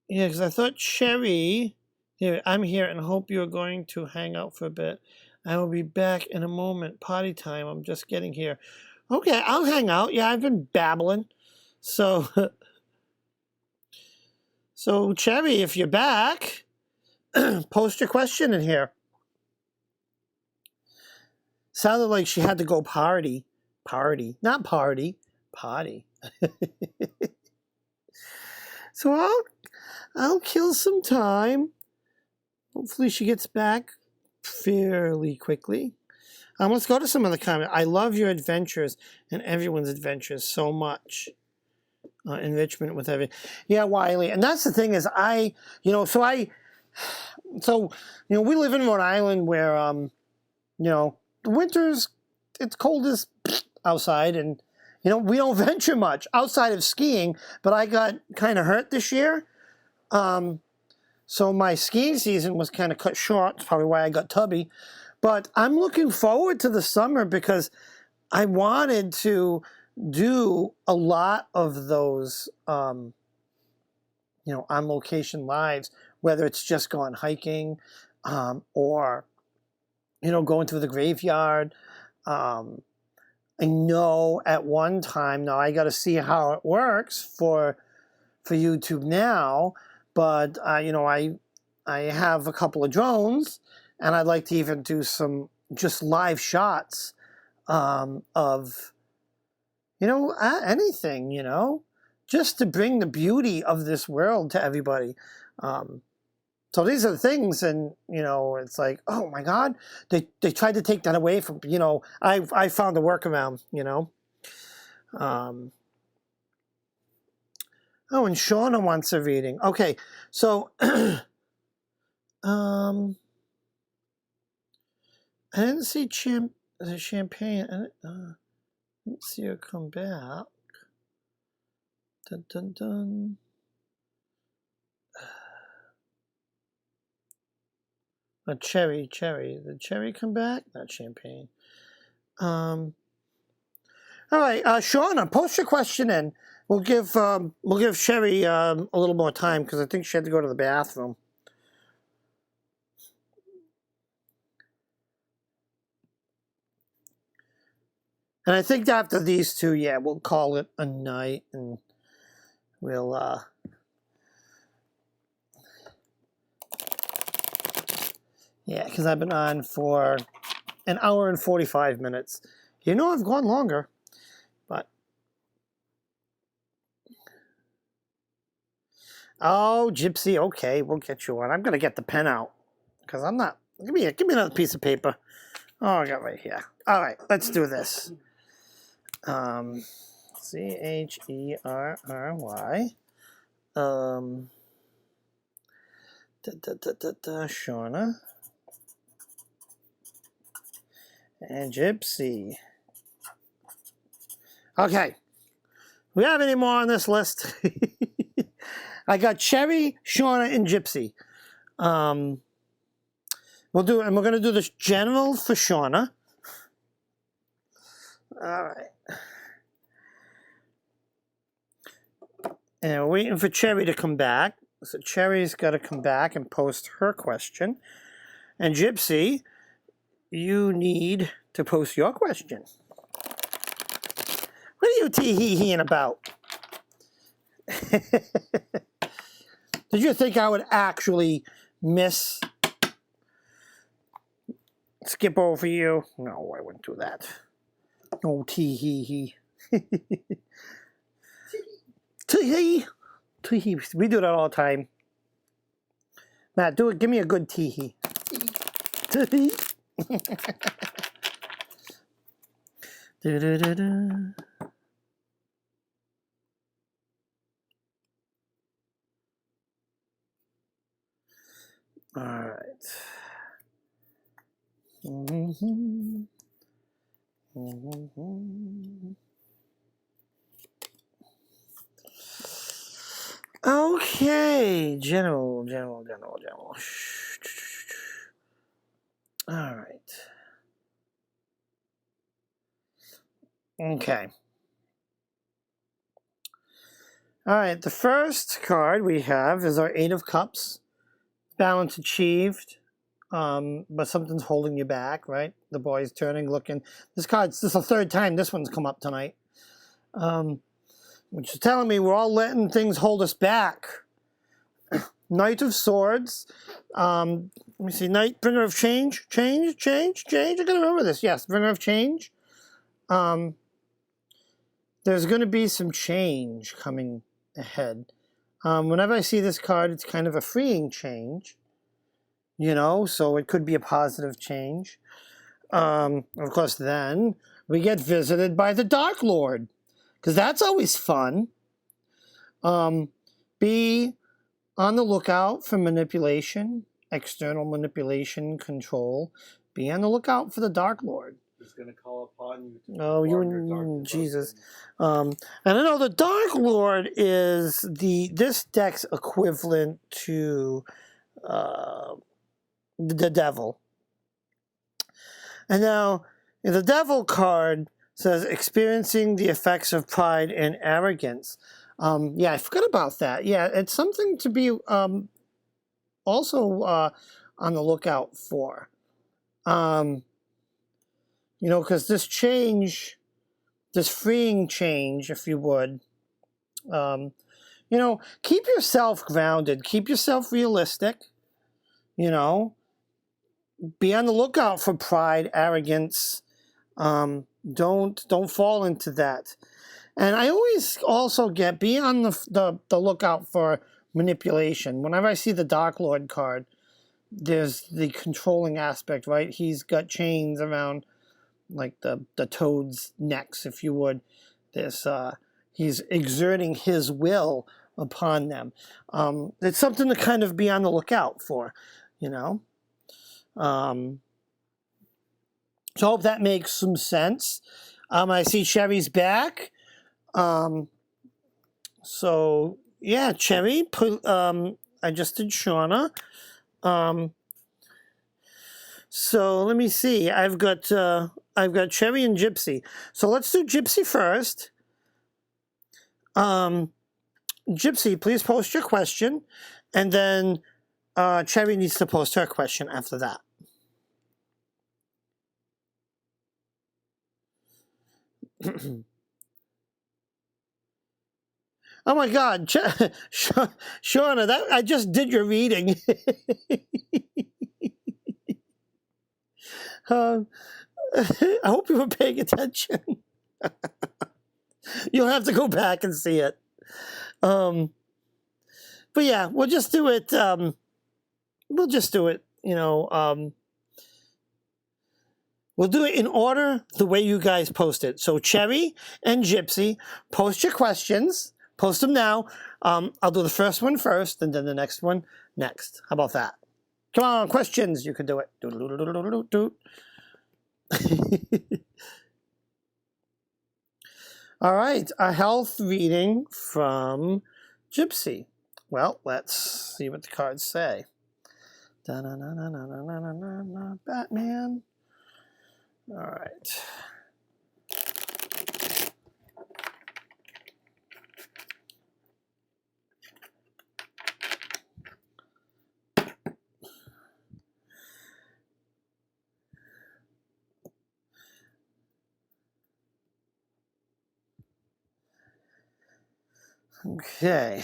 Yeah, because I thought Sherry. Here, I'm here and hope you're going to hang out for a bit. I will be back in a moment. Potty time. I'm just getting here. Okay, I'll hang out. Yeah, I've been babbling. So, Cherry, if you're back, post your question in here. Sounded like she had to go party. Not party. Potty. So I'll kill some time. Hopefully she gets back fairly quickly. Let's go to some of the comments. I love your adventures and everyone's adventures so much. Enrichment with everything. Yeah, Wiley. And that's the thing is we live in Rhode Island where, the winters, it's cold as outside and, we don't venture much outside of skiing, but I got kind of hurt this year. So my skiing season was kind of cut short. That's probably why I got tubby. But I'm looking forward to the summer because I wanted to do a lot of those, on location lives, whether it's just going hiking, or, going through the graveyard. I know at one time, now I got to see how it works for YouTube now, but I have a couple of drones, and I'd like to even do some just live shots of anything, just to bring the beauty of this world to everybody. So these are the things, and it's like, oh my God, they tried to take that away from I found a workaround. Oh, and Shauna wants a reading. Okay, so I didn't see champagne. I didn't see her come back. Dun dun dun. Cherry. Did Cherry come back? Not champagne. All right, Shauna, post your question in. We'll give Cherry a little more time because I think she had to go to the bathroom. And I think after these two, we'll call it a night, and we'll Yeah, because I've been on for an hour and 45 minutes. You know I've gone longer, but... Oh, Gypsy, okay, we'll get you one. I'm going to get the pen out, because I'm not... Give me another piece of paper. Oh, I got right here. All right, let's do this. Cherry. Shauna. And Gypsy. Okay. We have any more on this list? I got Cherry, Shauna, and Gypsy. We're going to do this general for Shauna. All right. And we're waiting for Cherry to come back. So Cherry's got to come back and post her question. And Gypsy, you need to post your question. What are you tee-hee-heeing about? Did you think I would actually skip over you? No, I wouldn't do that. No tee-hee-hee. Tee-hee. Tee-hee. We do that all the time. Matt, do it. Give me a good tee-hee. Tee-hee. Da-da-da-da. All right. Okay, general. All right. Okay. All right, the first card we have is our Eight of Cups. Balance achieved, but something's holding you back, right? The boy's turning, looking. This is the third time this one's come up tonight. Which is telling me we're all letting things hold us back. Knight of Swords. Let me see. Bringer of Change. Change. I gotta remember this. Yes, Bringer of Change. There's going to be some change coming ahead. Whenever I see this card, it's kind of a freeing change, so it could be a positive change. Of course, then we get visited by the Dark Lord, because that's always fun. Be on the lookout for manipulation, external manipulation, control. Be on the lookout for the Dark Lord. He's going to call upon you to Jesus. And I know the Dark Lord is this deck's equivalent to the Devil. And now, the Devil card says, experiencing the effects of pride and arrogance. Yeah, I forgot about that. Yeah, it's something to be also on the lookout for. Because this change, this freeing change, if you would, keep yourself grounded, keep yourself realistic, be on the lookout for pride, arrogance. Don't fall into that. And I always also be on the lookout for manipulation. Whenever I see the Dark Lord card, there's the controlling aspect, right? He's got chains around like the toad's necks, if you would. He's exerting his will upon them. It's something to kind of be on the lookout for, So I hope that makes some sense. I see Cherry's back. So yeah, Cherry. I just did Shauna. So let me see. I've got Cherry and Gypsy. So let's do Gypsy first. Gypsy, please post your question, and then Cherry needs to post her question after that. Oh my God, Shauna, I just did your reading. I hope you were paying attention. You'll have to go back and see it. But yeah, we'll just do it. We'll just do it. We'll do it in order the way you guys post it. So Cherry and Gypsy, post your questions. Post them now. I'll do the first one first, and then the next one next. How about that? Come on, questions. You can do it. All right, a health reading from Gypsy. Well, let's see what the cards say. Batman. All right. Okay.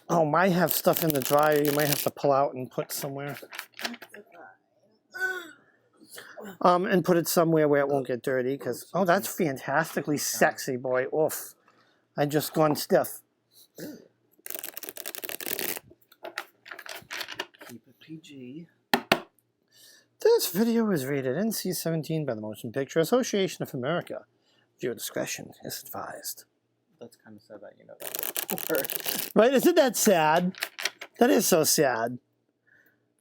Oh, might have stuff in the dryer you might have to pull out and put somewhere. And put it somewhere where it won't get dirty, because, oh, that's fantastically sexy, boy. Oof. I just gone stiff. Keep it PG. This video is rated NC-17 by the Motion Picture Association of America. Viewer discretion is advised. That's kind of sad that you know that word. Right? Isn't that sad? That is so sad.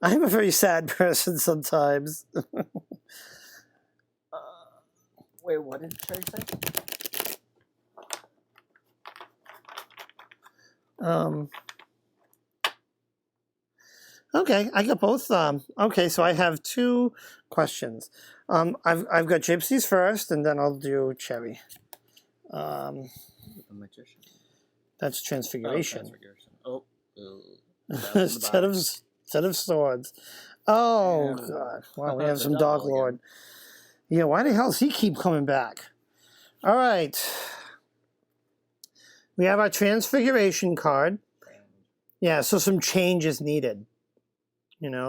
I'm a very sad person sometimes. Wait, what did Cherry say? Okay, I got both. Okay, so I have two questions. I've got Gypsy's first, and then I'll do Cherry. The magician. That's Transfiguration. Transfiguration. Oh. Instead of swords. Oh Yeah. God! Wow, we have The some devil Dog Lord. Yeah, why the hell does he keep coming back? All right. We have our Transfiguration card. Yeah, so some change is needed.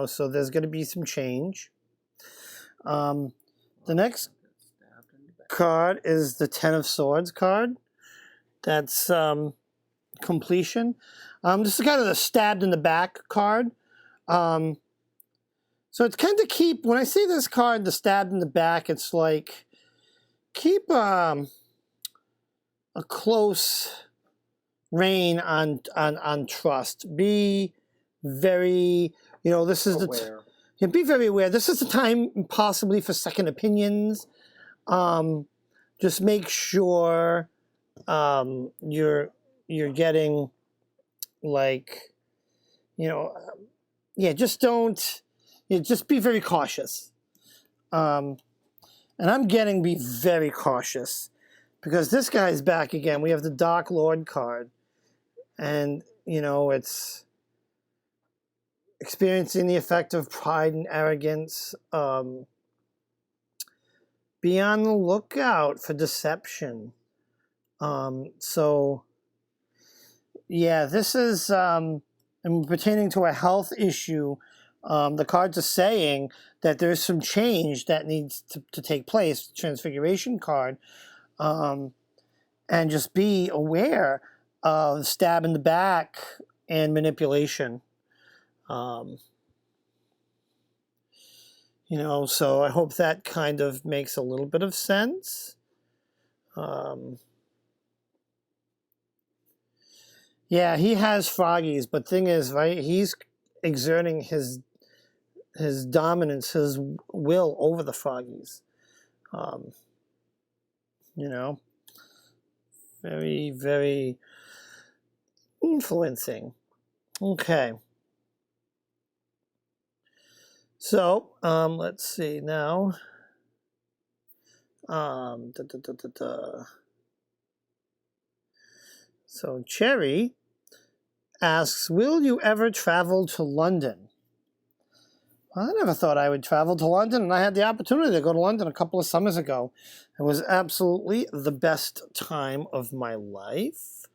So there's going to be some change. The next card is the Ten of Swords card. That's completion. This is kind of the stabbed in the back card. So it's kind of when I see this card, the stabbed in the back, it's like keep a close rein on trust. Be very, this is aware. Be very aware. This is the time possibly for second opinions. Just make sure you're getting just don't. Just be very cautious. And I'm getting be very cautious because this guy's back again. We have the Dark Lord card. And, it's experiencing the effect of pride and arrogance. Be on the lookout for deception. So, yeah, this is pertaining to a health issue. The cards are saying that there's some change that needs to take place, Transfiguration card. And just be aware of stab in the back and manipulation. So I hope that kind of makes a little bit of sense. Yeah, he has froggies, but thing is, right, he's exerting his dominance, his will over the froggies. Very, very influencing. Okay. So, let's see now. So Cherry asks, will you ever travel to London? I never thought I would travel to London, and I had the opportunity to go to London a couple of summers ago. It was absolutely the best time of my life.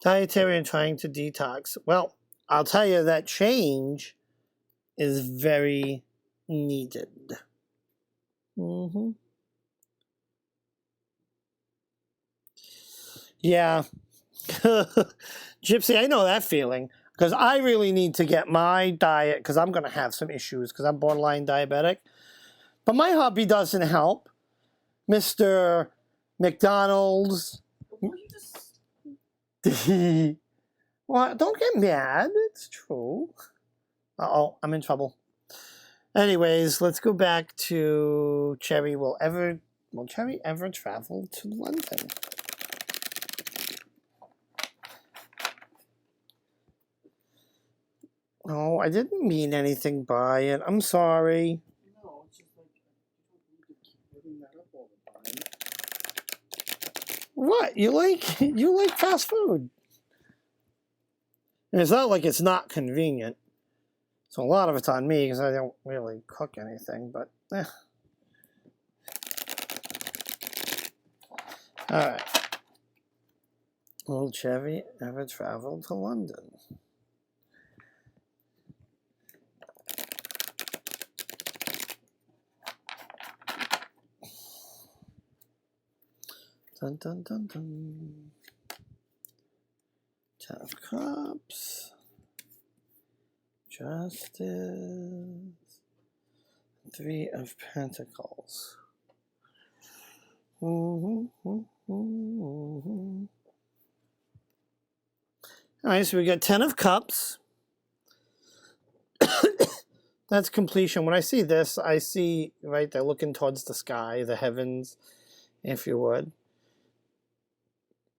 Dietary and trying to detox. Well, I'll tell you that change is very needed. Yeah. Gypsy, I know that feeling. Because I really need to get my diet, because I'm going to have some issues, because I'm borderline diabetic. But my hubby doesn't help. Mr. McDonald's. Well, you just... Well, don't get mad. It's true. Uh-oh, I'm in trouble. Anyways, let's go back to Cherry. Will Cherry ever travel to London? Oh, I didn't mean anything by it. I'm sorry. No, it's just like, you don't need to keep bringing that up all the time. What? You like fast food? And it's not like it's not convenient. So a lot of it's on me because I don't really cook anything, but All right. Will Chevy ever travel to London? Dun dun dun dun. Ten of Cups. Justice. Three of Pentacles. All right, so we got Ten of Cups. That's completion. When I see this, I see, right, they're looking towards the sky, the heavens, if you would.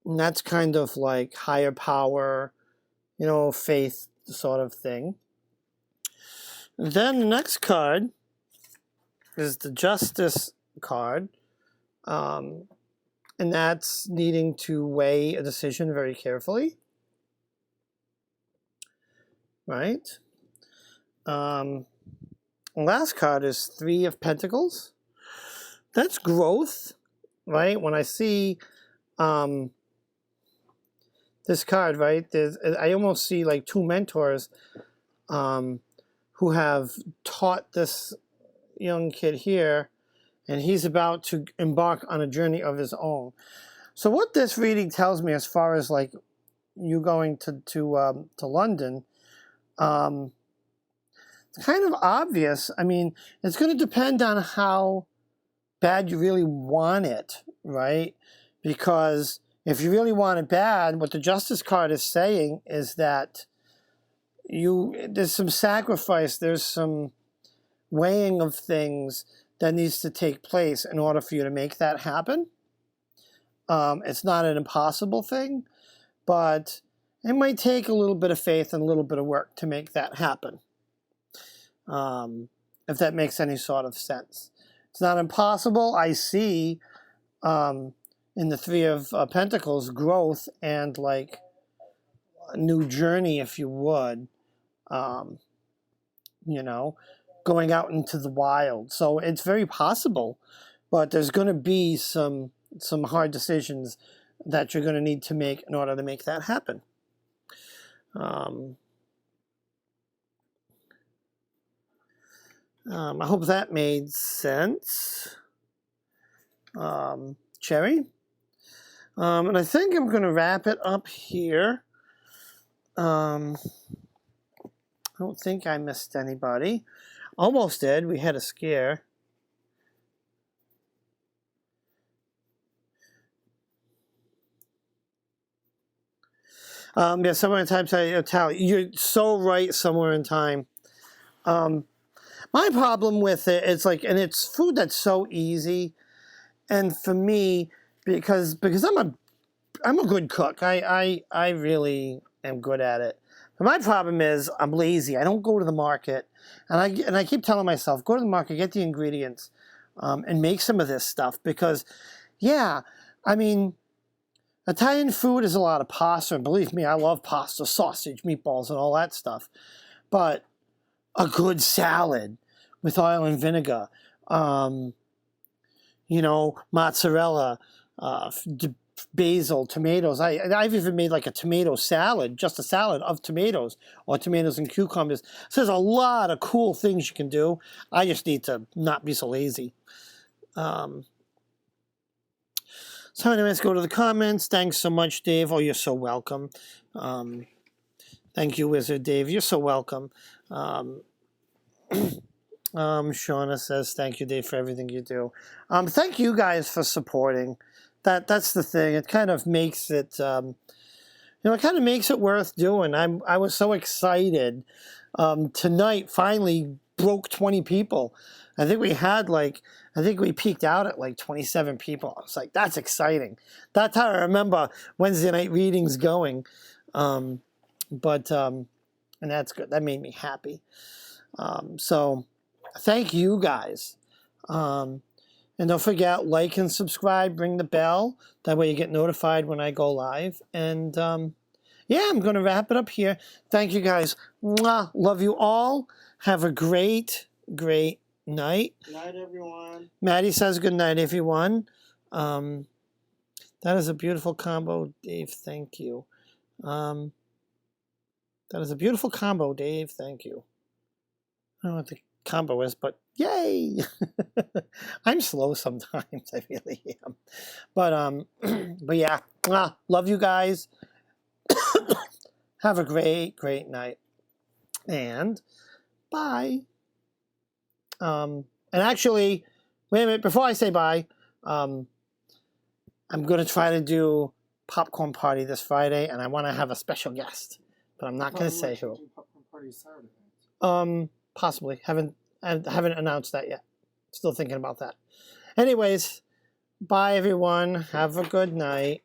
And that's kind of like higher power, you know, faith sort of thing. Then the next card is the Justice card. And that's needing to weigh a decision very carefully. Right? Last card is Three of Pentacles. That's growth, right? When I see this card, right, I almost see like two mentors who have taught this young kid here, and he's about to embark on a journey of his own. So what this reading tells me, as far as like you going to London, it's kind of obvious. I mean, it's going to depend on how bad you really want it, right? Because if you really want it bad, what the Justice card is saying is that there's some sacrifice, there's some weighing of things that needs to take place in order for you to make that happen. It's not an impossible thing, but it might take a little bit of faith and a little bit of work to make that happen. If that makes any sort of sense. It's not impossible. I see in the Three of Pentacles growth and like a new journey, if you would, you know, going out into the wild. So it's very possible, but there's going to be some hard decisions that you're going to need to make in order to make that happen. I hope that made sense. Cherry. And I think I'm going to wrap it up here. I don't think I missed anybody. Almost did. We had a scare. Yeah, somewhere in time, tally. You're so right, somewhere in time. My problem with it, it's like, and it's food that's so easy. And for me, because I'm a good cook. I really am good at it. But my problem is I'm lazy. I don't go to the market, and I keep telling myself, go to the market, get the ingredients, and make some of this stuff. Because, yeah, I mean, Italian food is a lot of pasta, and believe me, I love pasta, sausage, meatballs, and all that stuff. But a good salad with oil and vinegar, you know, mozzarella, basil, tomatoes. I've even made like a tomato salad, just a salad of tomatoes, or tomatoes and cucumbers. So there's a lot of cool things you can do. I just need to not be so lazy. So anyways, go to the comments. Thanks so much, Dave. Oh, you're so welcome. Thank you, Wizard Dave. You're so welcome. Shauna says, thank you, Dave, for everything you do. Thank you guys for supporting. That's the thing. It kind of makes it, you know, it kind of makes it worth doing. I was so excited. Tonight finally broke 20 people. I think we peaked out at like 27 people. I was like, that's exciting. That's how I remember Wednesday night readings going. And that's good. That made me happy. So thank you guys. And don't forget, like and subscribe, ring the bell. That way you get notified when I go live. And yeah, I'm going to wrap it up here. Thank you guys. Mwah. Love you all. Have a great, great night. Good night, everyone. Maddie says good night, everyone. That is a beautiful combo, Dave. Thank you. That is a beautiful combo, Dave. Thank you. I don't know what the combo is, but yay! I'm slow sometimes. I really am. But yeah, love you guys. Have a great, great night. And bye. And actually, wait a minute, before I say bye, I'm going to try to do popcorn party this Friday, and I want to have a special guest, but I'm not going to say who. Popcorn party Saturday. Possibly. I haven't announced that yet. Still thinking about that. Anyways, bye everyone. Have a good night.